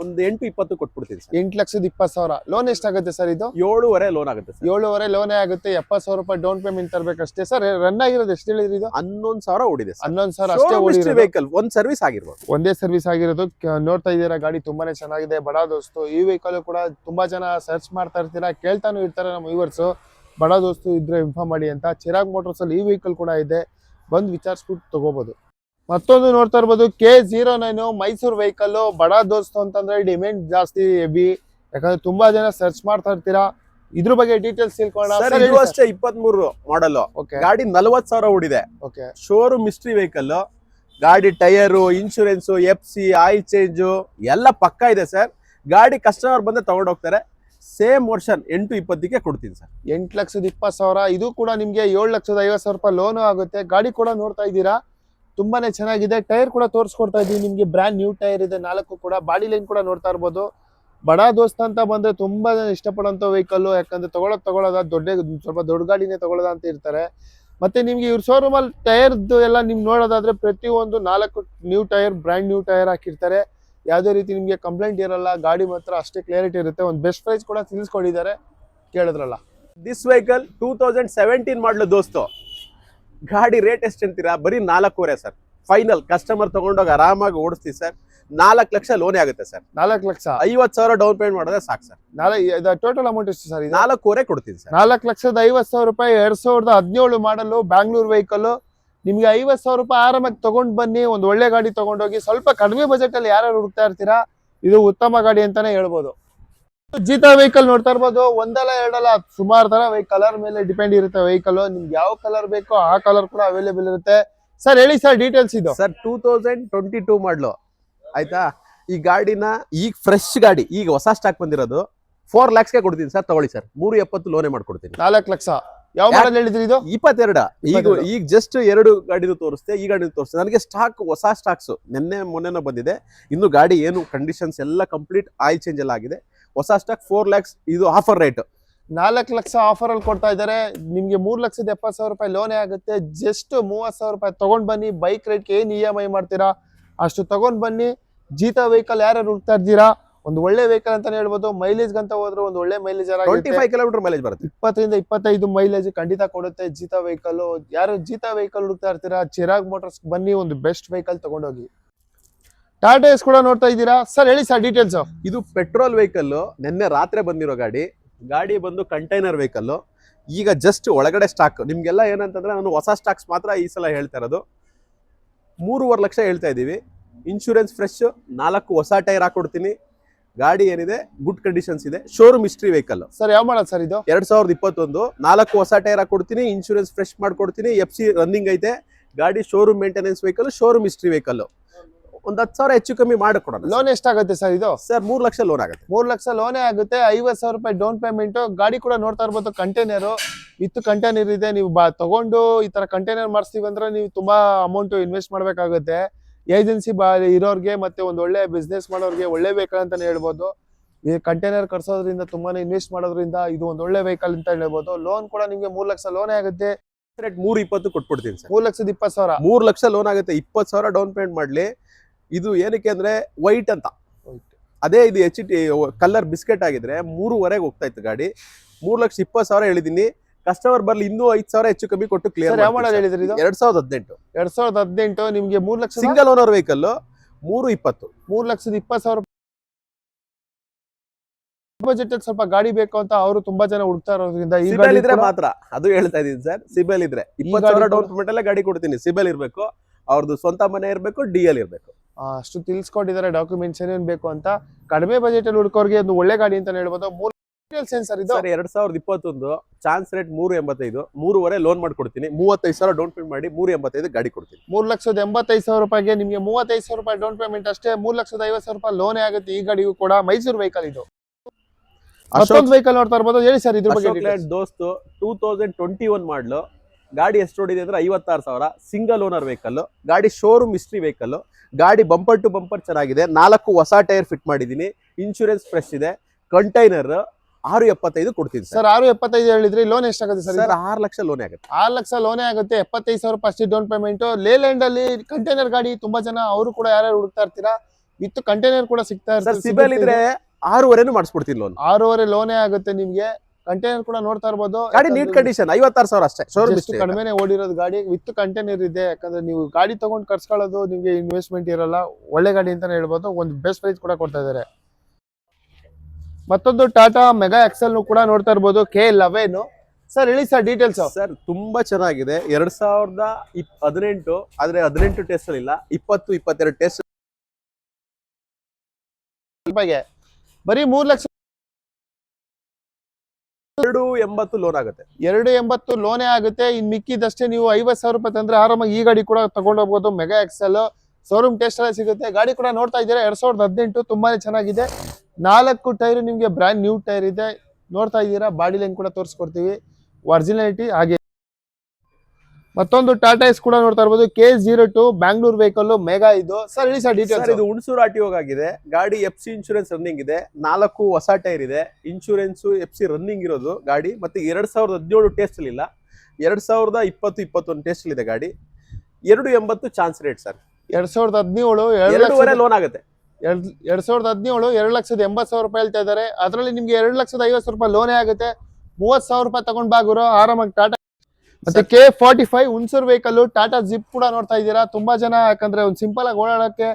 ಒಂದು 8-20 ಕೊಟ್ಬಿಡ್ತೀನಿ ಸರ್. 8,20,000 ಲೋನ್ ಎಷ್ಟಾಗುತ್ತೆ ಸರ್ ಇದು? 7.5 ಲೋನ್ ಆಗುತ್ತೆ ಸರ್. 7.5 ಲೋನೇ ಆಗುತ್ತೆ. 70,000 ರೂಪಾಯಿ ಡೌನ್ ಪೇಮೆಂಟ್ ತರಬೇಕಷ್ಟೇ. ಸರ್ ರನ್ ಆಗಿರೋದು ಎಷ್ಟು ಹೇಳಿದ್ರಿ ಇದು? 11,000 ಓಡಿದೆ. 11,000 ಅಷ್ಟೇ ಓಡಿರೋದು. ವೆಹಿಕಲ್ ಒಂದ್ ಸರ್ವಿಸ್ ಆಗಿರ್ಬೋದು. ಒಂದೇ ಸರ್ವಿಸ್ ಆಗಿರೋದು. ನೋಡ್ತಾ ಇದ್ದೀರಾ, ಗಾಡಿ ತುಂಬಾನೇ ಚೆನ್ನಾಗಿದೆ. ಬಡಾ ದೋಸ್ತು ಈ ವೆಹಿಕಲ್ ಕೂಡ ತುಂಬಾ ಜನ ಸರ್ಚ್ ಮಾಡ್ತಾ ಇರ್ತೀರಾ, ಕೇಳ್ತಾನು ಇರ್ತಾರೆ ನಮ್ಮ ವ್ಯೂವರ್ಸ್. ಬಡಾ ದೋಸ್ತು ಇದ್ರೆ ಇನ್ಫಾರ್ಮ್ ಮಾಡಿ ಅಂತ. ಚಿರಾಗ್ ಮೋಟರ್ಸ್ ಅಲ್ಲಿ ಈ ವೆಹಿಕಲ್ ಕೂಡ ಇದೆ, ಬಂದು ವಿಚಾರಿಸ್ಬಿಟ್ಟು ತಗೋಬಹುದು. ಮತ್ತೊಂದು ನೋಡ್ತಾ ಇರ್ಬೋದು, K09 ಮೈಸೂರು ವೆಹಿಕಲ್. ಬಡಾ ದೋಸ್ತು ಅಂತಂದ್ರೆ ಡಿಮ್ಯಾಂಡ್ ಜಾಸ್ತಿ, ಹೆವಿ. ಯಾಕಂದ್ರೆ ತುಂಬಾ ಜನ ಸರ್ಚ್ ಮಾಡ್ತಾ ಇರ್ತೀರಾ. ಇದ್ರ ಬಗ್ಗೆ ಡೀಟೇಲ್ಸ್ ತಿಳ್ಕೊಳ್ಳೋಣ. ಇದು ಅಷ್ಟೇ 23 ಮಾಡಲ್. ಗಾಡಿ 40,000 ಓಡಿದೆ. ಶೋರೂಮ್ ಮಿಸ್ಟ್ರಿ ವೆಹಿಕಲ್. ಗಾಡಿ tyre, insurance, FC, oil change ಎಲ್ಲ ಪಕ್ಕಾ ಇದೆ ಸರ್. ಗಾಡಿ ಕಸ್ಟಮರ್ ಬಂದು ತಗೊಂಡು ಹೋಗ್ತಾರೆ. ಸೇಮ್ ವರ್ಷನ್ 8-20ಕ್ಕೆ ಕೊಡ್ತೀನಿ ಸರ್. 8,20,000. ಇದು ಕೂಡ ನಿಮ್ಗೆ 7,50,000 ರೂಪಾಯಿ ಲೋನು ಆಗುತ್ತೆ. ಗಾಡಿ ಕೂಡ ನೋಡ್ತಾ ಇದ್ದೀರಾ, ತುಂಬಾನೇ ಚೆನ್ನಾಗಿದೆ. ಟೈರ್ ಕೂಡ ತೋರಿಸ್ಕೊಡ್ತಾ ಇದೀವಿ ನಿಮ್ಗೆ. ಬ್ರ್ಯಾಂಡ್ ನ್ಯೂ ಟೈರ್ ಇದೆ 4 ಕೂಡ. ಬಾಡಿ ಲೈನ್ ಕೂಡ ನೋಡ್ತಾ ಇರ್ಬೋದು. ಬಡಾ ದೋಸ್ತ ಅಂತ ಬಂದ್ರೆ ತುಂಬಾ ಜನ ಇಷ್ಟಪಡೋಂಥ ವೆಹಿಕಲ್. ಯಾಕಂದ್ರೆ ತಗೊಳ್ಳೋದ ಸ್ವಲ್ಪ ದೊಡ್ಡ ಗಾಡಿನೇ ತಗೊಳ್ಳೋದ ಅಂತ ಇರ್ತಾರೆ. ಮತ್ತೆ ನಿಮ್ಗೆ ಇವ್ರ ಶೋರೂಮ್ ಅಲ್ಲಿ ಟೈರ್ದು ಎಲ್ಲ ನಿಮ್ ನೋಡೋದಾದ್ರೆ ಪ್ರತಿಯೊಂದು 4 new tyre, brand new tyre ಹಾಕಿರ್ತಾರೆ. ಯಾವುದೇ ರೀತಿ ನಿಮ್ಗೆ ಕಂಪ್ಲೇಂಟ್ ಇರಲ್ಲ. ಗಾಡಿ ಮಾತ್ರ ಅಷ್ಟೇ ಕ್ಲಿಯರಿಟಿ ಇರುತ್ತೆ. ಒಂದು ಬೆಸ್ಟ್ ಪ್ರೈಸ್ ಕೂಡ ತಿಳಿಸ್ಕೊಟ್ಟಿದ್ದಾರೆ, ಕೇಳಿದ್ರಲ್ಲ. ದಿಸ್ ವೆಹಿಕಲ್ 2017 ಮಾಡಲು ದೋಸ್ತು. ಗಾಡಿ ರೇಟ್ ಎಷ್ಟು ಅಂತೀರಾ? ಬರೀ 4.5 ಸರ್. ಫೈನಲ್ ಕಸ್ಟಮರ್ ತಗೊಂಡೋಗಿ ಆರಾಮಾಗಿ ಓಡಿಸ್ತೀವಿ ಸರ್. 4 ಲಕ್ಷ ಲೋನೇ ಆಗುತ್ತೆ ಸರ್. 4 ಲಕ್ಷ 50,000 ಡೌನ್ ಪೇಮೆಂಟ್ ಮಾಡಿದ್ರೆ ಸಾಕು ಸರ್. ಟೋಟಲ್ ಅಮೌಂಟ್ ಎಷ್ಟು ಸರ್? 4.5 ಕೊಡ್ತೀನಿ ಸರ್. 4,50,000 ರೂಪಾಯಿ 2017 ಮಾಡಲು ಬ್ಯಾಂಗ್ಳೂರ್ ವೆಹಿಕಲ್. ನಿಮ್ಗೆ 50,000 ರೂಪಾಯಿ ಆರಾಮಾಗಿ ತಗೊಂಡ್ ಬನ್ನಿ. ಒಂದು ಒಳ್ಳೆ ಗಾಡಿ ತಗೊಂಡೋಗಿ. ಸ್ವಲ್ಪ ಕಡಿಮೆ ಬಜೆಟ್ ಅಲ್ಲಿ ಯಾರು ಹುಡುಕ್ತಾ ಇರ್ತೀರಾ, ಇದು ಉತ್ತಮ ಗಾಡಿ ಅಂತಾನೆ ಹೇಳ್ಬೋದು. ಜೀತಾ ವೆಹಿಕಲ್ ನೋಡ್ತಾ ಇರ್ಬೋದು. ಒಂದಲ್ಲ ಎರಡಲ್ಲ, ಸುಮಾರು ತರ ಕಲರ್ ಮೇಲೆ ಡಿಪೆಂಡ್ ಇರುತ್ತೆ ವೆಹಿಕಲ್. ನಿಮ್ಗೆ ಯಾವ ಕಲರ್ ಬೇಕೋ ಆ ಕಲರ್ ಕೂಡ ಅವೈಲೇಬಲ್ ಇರುತ್ತೆ. ಸರ್ ಹೇಳಿ ಸರ್ ಡೀಟೇಲ್ಸ್ ಇದು. ಸರ್ 2022 ಮಾಡಲು ಆಯ್ತಾ. ಈ ಗಾಡಿನ ಈಗ ಫ್ರೆಶ್ ಗಾಡಿ, ಈಗ ಹೊಸ ಸ್ಟಾಕ್ ಬಂದಿರೋದು. 4 lakhsಗೆ ಕೊಡ್ತೀನಿ ಸರ್, ತಗೊಳ್ಳಿ ಸರ್. 370 ಲೋನೇ ಮಾಡ್ಕೊಡ್ತೀನಿ. 4 ಲಕ್ಷ. ಯಾವ ಮಾಡಲ್ ಹೇಳಿದ್ರಿ ಇದು? 22. ಈಗ ಜಸ್ಟ್ 2 ಗಾಡಿನೂ ತೋರಿಸ್ತೆ, ಈ ಗಾಡಿನೂ ತೋರಿಸ್ತೆ. ನನಗೆ ಸ್ಟಾಕ್ ಹೊಸ ಸ್ಟಾಕ್ಸ್ ಮೊನ್ನೆನೋ ಬಂದಿದೆ. ಇನ್ನು ಗಾಡಿ ಏನು ಕಂಡೀಷನ್ಸ್ ಎಲ್ಲ ಕಂಪ್ಲೀಟ್ ಆಯಿಲ್ ಚೇಂಜ್ ಎಲ್ಲ ಆಗಿದೆ. ಹೊಸ ಸ್ಟಾಕ್ 4 lakhs. ಇದು ಆಫರ್ ರೇಟ್. 4 ಲಕ್ಷ ಆಫರ್ ಅಲ್ಲಿ ಕೊಡ್ತಾ ಇದ್ದಾರೆ. ನಿಮ್ಗೆ 3,70,000 ರೂಪಾಯಿ ಲೋನೇ ಆಗುತ್ತೆ. ಜಸ್ಟ್ 30,000 ರೂಪಾಯಿ ತಗೊಂಡ್ ಬನ್ನಿ. ಬೈಕ್ ರೇಟ್ಗೆ ಏನ್ EMI ಮಾಡ್ತೀರಾ ಅಷ್ಟು ತಗೊಂಡ್ ಬನ್ನಿ. ಜೀತಾ ವೆಹಿಕಲ್ ಯಾರು ಹುಡುಕ್ತಾ ಇದ್ದೀರಾ, ಒಂದು ಒಳ್ಳೆ ವೆಹಿಕಲ್ ಅಂತಾನೆ ಹೇಳ್ಬೋದು. ಮೈಲೇಜ್ ಗಂತ ಹೋದ್ರೆ ಒಂದು ಒಳ್ಳೆ ಮೈಲೇಜ್ 25 ಕಿಲೋಮೀಟರ್ ಮೈಲೇಜ್ ಬರುತ್ತೆ. 20 ರಿಂದ 25 ಮೈಲೇಜ್ ಖಂಡಿತ ಕೊಡುತ್ತೆ ಜೀತಾ ವೆಹಿಕಲ್. ಯಾರು ಜೀತಾ ವೆಹಿಕಲ್ ಹುಡುಕ್ತಾ ಇರ್ತೀರಾ, ಚಿರಾಗ್ ಮೋಟರ್ಸ್ ಬನ್ನಿ, ಒಂದು ಬೆಸ್ಟ್ ವೆಹಿಕಲ್ ತಗೊಂಡೋಗಿ. ಟಾಟಾ ಎಸ್ ಕೂಡ ನೋಡ್ತಾ ಇದ್ದೀರಾ ಸರ್, ಹೇಳಿ ಸರ್ ಡೀಟೇಲ್ಸ್. ಇದು ಪೆಟ್ರೋಲ್ ವೆಹಿಕಲ್, ನಿನ್ನೆ ರಾತ್ರಿ ಬಂದಿರೋ ಗಾಡಿ ಬಂದು ಕಂಟೈನರ್ ವೆಹಿಕಲ್. ಈಗ ಜಸ್ಟ್ ಒಳಗಡೆ ಸ್ಟಾಕ್ ನಿಮ್ಗೆಲ್ಲ ಏನಂತಂದ್ರೆ ನಾನು ಹೊಸ ಸ್ಟಾಕ್ಸ್ ಮಾತ್ರ ಈ ಸಲ ಹೇಳ್ತಾ ಇರೋದು. 3.5 ಲಕ್ಷ ಹೇಳ್ತಾ ಇದೀವಿ. ಇನ್ಶೂರೆನ್ಸ್ ಫ್ರೆಶ್, 4 ಹೊಸ ಟೈರ್ ಹಾಕೊಡ್ತೀನಿ. ಗಾಡಿ ಏನಿದೆ ಗುಡ್ ಕಂಡೀಷನ್ಸ್ ಇದೆ. Showroom history vehicle sir. ಯಾವ ಮಾಡಲ್ ಸರ್ ಇದು? 2021. 4 ಹೊಸ ಟೈರ್ ಹಾಕೊಡ್ತೀನಿ. ಇನ್ಶೂರೆನ್ಸ್ ಫ್ರೆಶ್ ಮಾಡ್ಕೊಡ್ತೀನಿ. FC ರನ್ನಿಂಗ್ ಐತೆ. ಗಾಡಿ showroom maintenance vehicle, showroom history vehicle. ಒಂದು 10,000 ಹೆಚ್ಚು ಕಮ್ಮಿ ಮಾಡಿಕೊಡೋಣ. ಲೋನ್ ಎಷ್ಟಾಗುತ್ತೆ ಸರ್ ಇದು? ಸರ್ 3 ಲಕ್ಷ ಲೋನ್ ಆಗುತ್ತೆ. 3 ಲಕ್ಷ ಲೋನೇ ಆಗುತ್ತೆ. 50,000 ರೂಪಾಯಿ ಡೌನ್ ಪೇಮೆಂಟ್. ಗಾಡಿ ಕೂಡ ನೋಡ್ತಾ ಇರ್ಬೋದು, ಕಂಟೈನರ್ ವಿತ್ ಕಂಟೈನರ್ ಇದೆ. ನೀವು ತಗೊಂಡು ಈ ತರ ಕಂಟೈನರ್ ಮಾಡಿಸ್ತೀವಿ ಅಂದ್ರೆ ನೀವು ತುಂಬಾ ಅಮೌಂಟ್ ಇನ್ವೆಸ್ಟ್ ಮಾಡ್ಬೇಕಾಗುತ್ತೆ. ಏಜೆನ್ಸಿ ಇರೋರ್ಗೆ ಮತ್ತೆ ಒಂದು ಒಳ್ಳೆ ಬಿಸ್ನೆಸ್ ಮಾಡೋರ್ಗೆ ಒಳ್ಳೆ ವೆಹಿಕಲ್ ಅಂತಾನೆ ಹೇಳ್ಬೋದು. ಈ ಕಂಟೈನರ್ ಕರ್ಸೋದ್ರಿಂದ ತುಂಬಾನೇ ಇನ್ವೆಸ್ಟ್ ಮಾಡೋದ್ರಿಂದ ಇದು ಒಂದು ಒಳ್ಳೆ ವೆಹಿಕಲ್ ಅಂತ ಹೇಳ್ಬೋದು. ಲೋನ್ ಕೂಡ ನಿಮ್ಗೆ 3 ಲಕ್ಷ ಲೋನೇ ಆಗುತ್ತೆ. ರೇಟ್ 3.20 ಕೊಟ್ಬಿಡ್ತೀನಿ ಸರ್. 3,20,000. 3 ಲಕ್ಷ ಲೋನ್ ಆಗುತ್ತೆ. 20,000 ಡೌನ್ ಪೇಮೆಂಟ್ ಮಾಡ್ಲಿ. ಇದು ಏನಕ್ಕೆ ಅಂದ್ರೆ ವೈಟ್ ಅಂತ, ಅದೇ ಇದು HT ಕಲರ್ ಬಿಸ್ಕೆಟ್ ಆಗಿದ್ರೆ 3.5 ಹೋಗ್ತಾ ಇತ್ತು ಗಾಡಿ. 3,20,000 ಹೇಳಿದೀನಿ. ಕಸ್ಟಮರ್ ಬರ್ಲಿ ಇನ್ನೂ 5,000 ಹೆಚ್ಚು ಕಮ್ಮಿ ಕೊಟ್ಟು ಕ್ಲಿಯರ್. ಯಾವ ಮಾಡಲ್ ಹೇಳಿದ್ರಿ ಇದು? 2018. 2018 ನಿಮ್ಗೆ 3 lakh single owner vehicle. 3.20. 3,20,000 budget ಸ್ವಲ್ಪ ಗಾಡಿ ಬೇಕು ಅಂತ ಅವರು ತುಂಬಾ ಜನ ಹುಡುಕ್ತಾ ಇರೋದ್ರಿಂದ ಈ ಸಿಬಿಲ್ ಇದ್ರೆ ಮಾತ್ರ, ಅದು ಹೇಳ್ತಾ ಇದೀನಿ ಸರ್. ಸಿಬಿಲ್ ಇದ್ರೆ 20,000 ಡೌನ್ ಪೇಮೆಂಟ್ ಅಲ್ಲೇ ಗಾಡಿ ಕೊಡ್ತೀನಿ. ಸಿಬಿಲ್ ಇರ್ಬೇಕು, ಅವ್ರದ್ದು ಸ್ವಂತ ಮನೆ ಇರ್ಬೇಕು, DL ಇರ್ಬೇಕು. ಅಷ್ಟು ತಿಳಿಸ್ಕೊಟ್ಟಿದ್ದಾರೆ ಡಾಕ್ಯುಮೆಂಟ್ಸ್ ಏನೇನ್ ಬೇಕು ಅಂತ. ಕಡಿಮೆ ಬಜೆಟ್ ಅಲ್ಲಿ ಹುಡುಕೋರ್ಗೆ ಒಂದು ಒಳ್ಳೆ ಗಾಡಿ ಅಂತ ಹೇಳ್ಬೋದು. 3 ಸೆನ್ಸರ್ ಇದು 2021 ಚಾನ್ಸ್ ರೇಟ್ 3.85. 3.5 ಲೋನ್ ಮಾಡ್ಕೊಡ್ತೀನಿ. 35,000 ಡೌನ್ ಪೇಮೆಂಟ್ ಮಾಡಿ 3.85 ಗಾಡಿ ಕೊಡ್ತೀನಿ. 3,85,000 ರೂಪಾಯಿಗೆ ನಿಮ್ಗೆ 35,000 ರೂಪಾಯಿ ಡೌನ್ ಪೇಮೆಂಟ್ ಅಷ್ಟೇ. 3,50,000 ರೂಪಾಯಿ ಲೋನೇ ಆಗುತ್ತೆ. ಈ ಗಾಡಿಗೂ ಕೂಡ ಮೈಸೂರು ವೆಹಿಕಲ್ ಇದು. ಮತ್ತೊಂದು ವೆಹಿಕಲ್ ನೋಡ್ತಾ ಇರ್ಬೋದು, ಹೇಳಿ ಸರ್ ಇದ್ರ ಬಗ್ಗೆ. ದೋಸ್ತು 2021 ಮಾಡ್ಲು. ಗಾಡಿ ಎಷ್ಟು ಓಡಿದೆ ಅಂದ್ರೆ 56,000. Single owner vehicle. ಗಾಡಿ ಶೋರೂಮ್ ಹಿಸ್ಟ್ರಿ ವೆಹಿಕಲ್. ಗಾಡಿ ಬಂಪರ್ ಟು ಬಂಪರ್ ಚೆನ್ನಾಗಿದೆ. 4 ಹೊಸ ಟೈರ್ ಫಿಟ್ ಮಾಡಿದೀನಿ. ಇನ್ಶೂರೆನ್ಸ್ ಫ್ರೆಶ್ ಇದೆ. ಕಂಟೈನರ್ 6.75 ಕೊಡ್ತೀನಿ ಸರ್. 6.75 ಹೇಳಿದ್ರಿ. ಲೋನ್ ಎಷ್ಟಾಗುತ್ತೆ ಸರ್? 6 ಲಕ್ಷ ಲೋನ್ ಆಗುತ್ತೆ. 6 ಲಕ್ಷ ಲೋನೇ ಆಗುತ್ತೆ. 75,000 ರೂಪಾಯಿ ಅಷ್ಟೇ ಡೌನ್ ಪೇಮೆಂಟ್. ಲೇಲ್ಯಾಂಡ್ ಅಲ್ಲಿ ಕಂಟೈನರ್ ಗಾಡಿ ತುಂಬಾ ಜನ ಅವರು ಕೂಡ ಯಾರ್ಯಾರು ಹುಡುಕ್ತಾ ಇರ್ತೀರಾ, ವಿತ್ ಕಂಟೈನರ್ ಕೂಡ ಸಿಗ್ತಾ ಇರ್ತಾರೆ. ಸಿಬಿಲ್ ಇದ್ರೆ 6.5 ಮಾಡಿಸ್ಬಿಡ್ತೀನಿ ಲೋನ್. 6.5 ಲೋನೇ ಆಗುತ್ತೆ ನಿಮ್ಗೆ. ಕಂಟೈನರ್ ಕೂಡ ನೋಡ್ತಾ ಇರ್ಬೋದು. ಗಾಡಿ ನೀಟ್ ಕಂಡೀಷನ್. 56,000 ಅಷ್ಟೇ. ಶೋರೂಮ್ ಕಡಿಮೆನೆ ಓಡಿರೋದು ಗಾಡಿ, ವಿತ್ ಕಂಟೈನರ್ ಇದೆ. ಯಾಕಂದ್ರೆ ನೀವು ಗಾಡಿ ತಗೊಂಡು ಕರ್ಸ್ಕೊಳ್ಳೋದು ನಿಮ್ಗೆ ಇನ್ವೆಸ್ಟ್ಮೆಂಟ್ ಇರಲ್ಲ. ಒಳ್ಳೆ ಗಾಡಿ ಅಂತಾನೆ ಹೇಳ್ಬೋದು. ಒಂದು ಬೆಸ್ಟ್ ಪ್ರೈಸ್ ಕೂಡ ಕೊಡ್ತಾ ಇದ್ದಾರೆ. ಮತ್ತೊಂದು ಟಾಟಾ ಮೆಗಾ ಎಕ್ಸೆಲ್ ಕೂಡ ನೋಡ್ತಾ ಇರ್ಬೋದು, K11. ಸರ್ ಹೇಳಿ ಸರ್ ಡೀಟೇಲ್ಸ್. ಸರ್ ತುಂಬಾ ಚೆನ್ನಾಗಿದೆ. 2018 ಆದ್ರೆ 18 ಟೆಸ್ಟ್ ಅಲ್ಲಿ ಇಲ್ಲ. 20, 22 ಟೆಸ್ಟ್ ಬರೀ 3 ಲಕ್ಷ 2.80 ಲೋನ್ ಆಗುತ್ತೆ. 2.80 ಲೋನೇ ಆಗುತ್ತೆ. ಇನ್ ಮಿಕ್ಕಿದಷ್ಟೇ ನೀವು 50,000 ರೂಪಾಯಿ ತಂದ್ರೆ ಆರಾಮಾಗಿ ಈ ಗಾಡಿ ಕೂಡ ತಗೊಂಡೋಗ್ಬೋದು. ಮೆಗಾ ಎಕ್ಸೆಲ್ ಶೋರೂಮ್ ಟೆಸ್ಟ್ ಅಲ್ಲೇ ಸಿಗುತ್ತೆ. ಗಾಡಿ ಕೂಡ ನೋಡ್ತಾ ಇದ್ದೀರಾ 2018 ತುಂಬಾನೇ ಚೆನ್ನಾಗಿದೆ. 4 ಟೈರ್ ನಿಮ್ಗೆ ಬ್ರ್ಯಾಂಡ್ ನ್ಯೂ ಟೈರ್ ಇದೆ. ನೋಡ್ತಾ ಇದ್ದೀರಾ, ಬಾಡಿ ಲೈನ್ ಕೂಡ ತೋರಿಸ್ಕೊಡ್ತೀವಿ. ಒರಿಜಿನಾಲಿಟಿ ಹಾಗೆ. ಮತ್ತೊಂದು ಟಾಟಾ ಎಸ್ ಕೂಡ ನೋಡ್ತಾ ಇರ್ಬೋದು, K02 ಬ್ಯಾಂಗ್ಳೂರ್ ವೆಹಿಕಲ್ ಮೆಗಾ ಇದು. ಸರ್ ಹೇಳಿ ಸರ್ ಡೀಟೇಲ್ಸ್. ಇದು ಹುಣಸೂರು RTO ಆಗಿದೆ. ಗಾಡಿ FC ಇನ್ಶೂರೆನ್ಸ್ ರನ್ನಿಂಗ್ ಇದೆ. 4 ಹೊಸ ಟೈರ್ ಇದೆ. ಇನ್ಶೂರೆನ್ಸ್ FC ರನ್ನಿಂಗ್ ಇರೋದು ಗಾಡಿ. ಮತ್ತೆ 2017 ಟೆಸ್ಟ್ ಅಲ್ಲಿ ಇಲ್ಲ. 2020, 21 ಟೆಸ್ಟ್ ಇದೆ ಗಾಡಿ. 2.80 ಚಾನ್ಸ್ ರೇಟ್ ಸರ್. 2017 2.5 ಲೋನ್ ಆಗುತ್ತೆ. 2017 2,80,000 ರೂಪಾಯಿ ಹೇಳ್ತಾ ಇದ್ದಾರೆ. ಅದರಲ್ಲಿ ನಿಮ್ಗೆ 2,50,000 ರೂಪಾಯಿ ಲೋನೇ ಆಗುತ್ತೆ. 30,000 ರೂಪಾಯಿ ತಗೊಂಡ್ ಬಾಗುರು ಆರಾಮಾಗಿ ಟಾಟಾ. ಮತ್ತೆ K45 Hunsur vehicle. Tata zip ಕೂಡ ನೋಡ್ತಾ ಇದ್ದೀರಾ. ತುಂಬಾ ಜನ ಯಾಕಂದ್ರೆ ಒಂದು ಸಿಂಪಲ್ ಆಗಿ ಓಡಾಡಕ್ಕೆ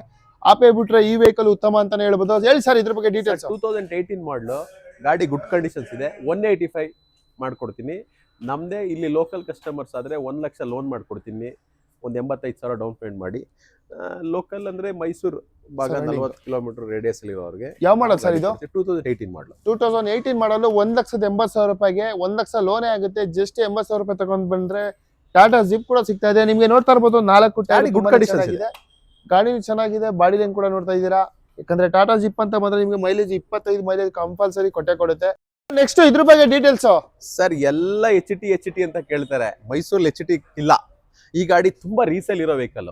ಆಪೇ ಬಿಟ್ರೆ ಈ ವೆಹಿಕಲ್ ಉತ್ತಮ ಅಂತಾನೆ ಹೇಳ್ಬೋದು. ಹೇಳಿ ಸರ್ ಇದ್ರ ಬಗ್ಗೆ ಡೀಟೇಲ್ಸ್. 2018 ಮಾಡಲು. ಗಾಡಿ ಗುಡ್ ಕಂಡೀಷನ್ಸ್ ಇದೆ. 185 ಮಾಡ್ಕೊಡ್ತೀನಿ. ನಮ್ದೇ ಇಲ್ಲಿ ಲೋಕಲ್ ಕಸ್ಟಮರ್ಸ್ ಆದ್ರೆ 1 ಲಕ್ಷ ಲೋನ್ ಮಾಡ್ಕೊಡ್ತೀನಿ. ಒಂದು 85,000 ಡೌನ್ ಪೇಮೆಂಟ್ ಮಾಡಿ. ಲೋಕಲ್ ಅಂದ್ರೆ ಮೈಸೂರು ಭಾಗ 40 ಕಿಲೋಮೀಟರ್ ರೇಡಿಯಸ್ ಅಲ್ಲಿ ಇರೋರಿಗೆ. ಯಾವ ಮಾಡಲ್ ಸರ್ ಇದು? 2018 ಮಾಡಲು. 2018 ಮಾಡಲು. 1,80,000 ರೂಪಾಯಿಗೆ 1 ಲಕ್ಷ ಲೋನೇ ಆಗುತ್ತೆ. ಜಸ್ಟ್ 80,000 ರೂಪಾಯಿ ತಗೊಂಡ್ ಬಂದ್ರೆ ಟಾಟಾ ಜಿಪ್ ಕೂಡ ಸಿಗ್ತಾ ಇದೆ. ನಿಮ್ಗೆ ನೋಡ್ತಾ ಇರ್ಬೋದು 4 ಟೈರ್ ಗುಡ್ ಕಂಡೀಷನ್ ಆಗಿದೆ. ಗಾಡಿ ಚೆನ್ನಾಗಿದೆ. ಬಾಡಿ ಲೈನ್ ಕೂಡ ನೋಡ್ತಾ ಇದ್ದೀರಾ. ಯಾಕಂದ್ರೆ ಟಾಟಾ ಜಿಪ್ ಅಂತ ಬಂದ್ರೆ ನಿಮ್ಗೆ ಮೈಲೇಜ್ 25 ಮೈಲೇಜ್ ಕಂಪಲ್ಸರಿ ಕೊಡುತ್ತೆ. ನೆಕ್ಸ್ಟ್ ಇದ್ರ ಬಗ್ಗೆ ಡೀಟೇಲ್ಸ್. ಸರ್ ಎಲ್ಲ HT ಅಂತ ಕೇಳ್ತಾರೆ. ಮೈಸೂರಲ್ಲಿ HT ಇಲ್ಲ. ಈ ಗಾಡಿ ತುಂಬಾ ರೀಸೇಲ್ ಇರೋ ವೆಹಿಕಲ್.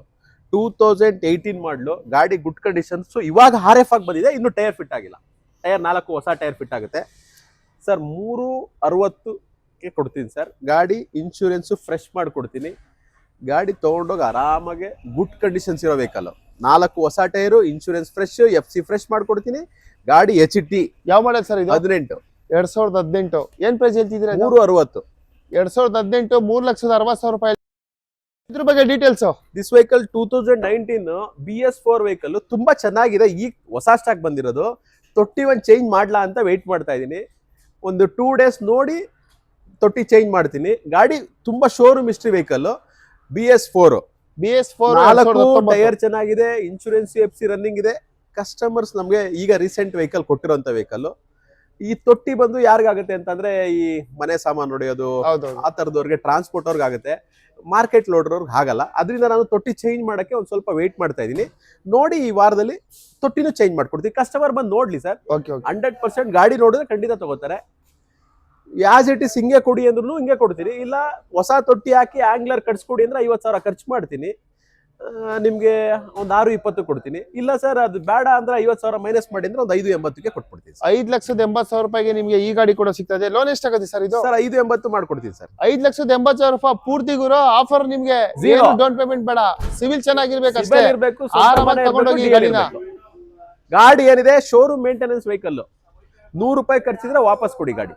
2018 ಮಾಡಲು. ಗಾಡಿ ಗುಡ್ ಕಂಡೀಷನ್ಸ್. ಇವಾಗ RF ಆಗಿ ಬಂದಿದೆ. ಇನ್ನು ಟೈರ್ ಫಿಟ್ ಆಗಿಲ್ಲ. ಟೈರ್ 4 ಹೊಸ ಟೈರ್ ಫಿಟ್ ಆಗುತ್ತೆ. ಸರ್ 360ಕ್ಕೆ ಕೊಡ್ತೀನಿ ಸರ್. ಗಾಡಿ ಇನ್ಶೂರೆನ್ಸ್ ಫ್ರೆಶ್ ಮಾಡ್ಕೊಡ್ತೀನಿ. ಗಾಡಿ ತಗೊಂಡೋಗಿ ಆರಾಮಾಗೆ ಗುಡ್ ಕಂಡೀಷನ್ಸ್ ಇರೋ ವೆಹಿಕಲ್. 4 ಹೊಸ tyre, insurance fresh, FC fresh ಮಾಡ್ಕೊಡ್ತೀನಿ. ಗಾಡಿ HT ಯಾವ ಮಾಡಲ್ ಸರ್ ಇದು? 18. 2018. ಏನ್ ಪ್ರೈಸ್ ಹೇಳ್ತಿದ್ದೀರಾ? 360. 2018 3,60,000 ರೂಪಾಯಿ. ಇದ್ರ ಬಗ್ಗೆ details. This vehicle 2019 BS4 vehicle ತುಂಬಾ ಚೆನ್ನಾಗಿದೆ. ಈಗ ಹೊಸ ಸ್ಟಾಕ್ ಬಂದಿರೋದು. ತೊಟ್ಟಿ ಒಂದು ಚೇಂಜ್ ಮಾಡ್ಲಾ ಅಂತ ವೆಯ್ಟ್ ಮಾಡ್ತಾ ಇದ್ದೀನಿ. ಒಂದು 2 ಡೇಸ್ ನೋಡಿ ತೊಟ್ಟಿ ಚೇಂಜ್ ಮಾಡ್ತೀನಿ. ಗಾಡಿ ತುಂಬಾ showroom history vehicle. BS4 4 tyre ಚೆನ್ನಾಗಿದೆ, ಇನ್ಶೂರೆನ್ಸ್ FC ರನ್ನಿಂಗ್ ಇದೆ. ಕಸ್ಟಮರ್ಸ್ ನಮಗೆ ಈಗ ರೀಸೆಂಟ್ ವೆಹಿಕಲ್ ಕೊಟ್ಟಿರೋಂಥ ವೆಹಿಕಲ್. ಈ ತೊಟ್ಟಿ ಬಂದು ಯಾರಿಗಾಗುತ್ತೆ ಅಂತಂದ್ರೆ ಈ ಮನೆ ಸಾಮಾನು ಹೊಡೆಯೋದು ಆ ತರದವ್ರಿಗೆ, ಟ್ರಾನ್ಸ್ಪೋರ್ಟ್ ಅವ್ರಿಗೆ ಆಗುತ್ತೆ. ಮಾರ್ಕೆಟ್ ಲೋಡ್ರವ್ರಿಗೆ ಆಗಲ್ಲ. ಅದರಿಂದ ನಾನು ತೊಟ್ಟಿ ಚೇಂಜ್ ಮಾಡಕ್ಕೆ ಒಂದು ಸ್ವಲ್ಪ ವೆಯ್ಟ್ ಮಾಡ್ತಾ ಇದ್ದೀನಿ. ನೋಡಿ ಈ ವಾರದಲ್ಲಿ ತೊಟ್ಟಿನೂ ಚೇಂಜ್ ಮಾಡ್ಕೊಡ್ತೀನಿ. ಕಸ್ಟಮರ್ ಬಂದು ನೋಡ್ಲಿ ಸರ್. 100% ಗಾಡಿ ನೋಡಿದ್ರೆ ಖಂಡಿತ ತಗೋತಾರೆ. ಯಾಸ್ ಇಟ್ ಇಸ್ ಹಿಂಗೆ ಕೊಡಿ ಅಂದ್ರೂ ಹಿಂಗೆ ಕೊಡ್ತೀನಿ. ಇಲ್ಲ ಹೊಸ ತೊಟ್ಟಿ ಹಾಕಿ ಆಂಗ್ಲರ್ ಕಟ್ಸ್ಕೊಡಿ ಅಂದ್ರೆ 50,000 ಖರ್ಚು ಮಾಡ್ತೀನಿ. ನಿಮ್ಗೆ ಒಂದು 620 ಕೊಡ್ತೀನಿ. ಇಲ್ಲ ಸರ್ ಅದು ಬೇಡ ಅಂದ್ರೆ 50,000 ಮೈನಸ್ ಮಾಡಿ ಅಂದ್ರೆ ಒಂದು 580ಕ್ಕೆ ಕೊಟ್ಬಿಡ್ತೀನಿ. 5,80,000 ರೂಪಾಯಿಗೆ ನಿಮ್ಗೆ ಈ ಗಾಡಿ ಕೂಡ ಸಿಗ್ತದೆ. ಲೋನ್ ಎಷ್ಟಾಗುತ್ತೆ ಸರ್ ಇದು? ಸರ್ 580 ಮಾಡ್ಕೊಡ್ತೀನಿ ಸರ್. 5,80,000 ರೂಪಾಯಿ ಪೂರ್ತಿ ಗುರು ಆಫರ್. ನಿಮ್ಗೆ ಡೌನ್ ಪೇಮೆಂಟ್ ಬೇಡ, ಸಿವಿಲ್ ಚೆನ್ನಾಗಿರ್ಬೇಕು ಅಷ್ಟೇ. ಆರಾಮಾಗಿ ತಗೊಂಡೋಗಿ ಈ ಗಾಡಿನ. ಗಾಡಿ ಏನಿದೆ ಶೋರೂಮ್ ಮೇಂಟೆನೆನ್ಸ್ ವೆಹಿಕಲ್. 100 ರೂಪಾಯಿ ಖರ್ಚಿದ್ರೆ ವಾಪಸ್ ಕೊಡಿ ಗಾಡಿ.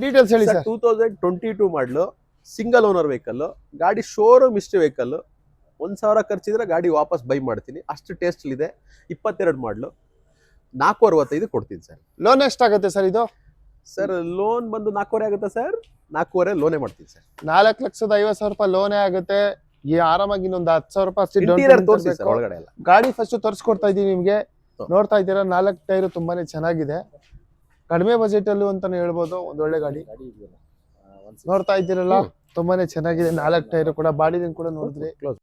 ಡೀಟೇಲ್ಸ್ ಹೇಳಿ ಸರ್. 2022 ಮಾಡಲು, ಸಿಂಗಲ್ ಓನರ್ ವೆಹಿಕಲ್. ಗಾಡಿ ಶೋರೂಮ್ ಹಿಸ್ಟ್ರಿ ವೆಹಿಕಲ್. 1,000 ಖರ್ಚಿದ್ರೆ ಗಾಡಿ ವಾಪಸ್ ಬೈ ಮಾಡ್ತೀನಿ. ಅಷ್ಟು ಟೇಸ್ಟ್ ಇದೆ. 22 ಮಾಡಲು 465 ಕೊಡ್ತೀನಿ ಸರ್. ಲೋನ್ ಎಷ್ಟಾಗುತ್ತೆ ಸರ್ ಇದು? ಸರ್ ಲೋನ್ ಬಂದು 4.5 ಆಗುತ್ತೆ ಸರ್. 4.5 ಲೋನೇ ಮಾಡ್ತೀನಿ ಸರ್. 4,50,000 ರೂಪಾಯಿ ಲೋನೇ ಆಗುತ್ತೆ. ಈ ಆರಾಮಾಗಿ ಇನ್ನೊಂದು 10,000 ರೂಪಾಯಿ ತೋರಿಸಿ ಒಳಗಡೆ ಎಲ್ಲ. ಗಾಡಿ ಫಸ್ಟ್ ತೋರಿಸ್ಕೊಡ್ತಾ ಇದೀನಿ ನಿಮ್ಗೆ. ನೋಡ್ತಾ ಇದ್ದೀರಾ 4 ಟೈರು ತುಂಬಾನೇ ಚೆನ್ನಾಗಿದೆ. ಕಡಿಮೆ ಬಜೆಟ್ ಅಲ್ಲೂ ಅಂತಾನೆ ಹೇಳ್ಬೋದು. ಒಂದ್ ಒಳ್ಳೆ ಗಾಡಿ ನೋಡ್ತಾ ಇದ್ದೀರಲ್ಲ, ತುಂಬಾನೇ ಚೆನ್ನಾಗಿದೆ. 4 ಟೈರು ಕೂಡ ಬಾಡಿ ಕೂಡ ನೋಡಿದ್ರಿ.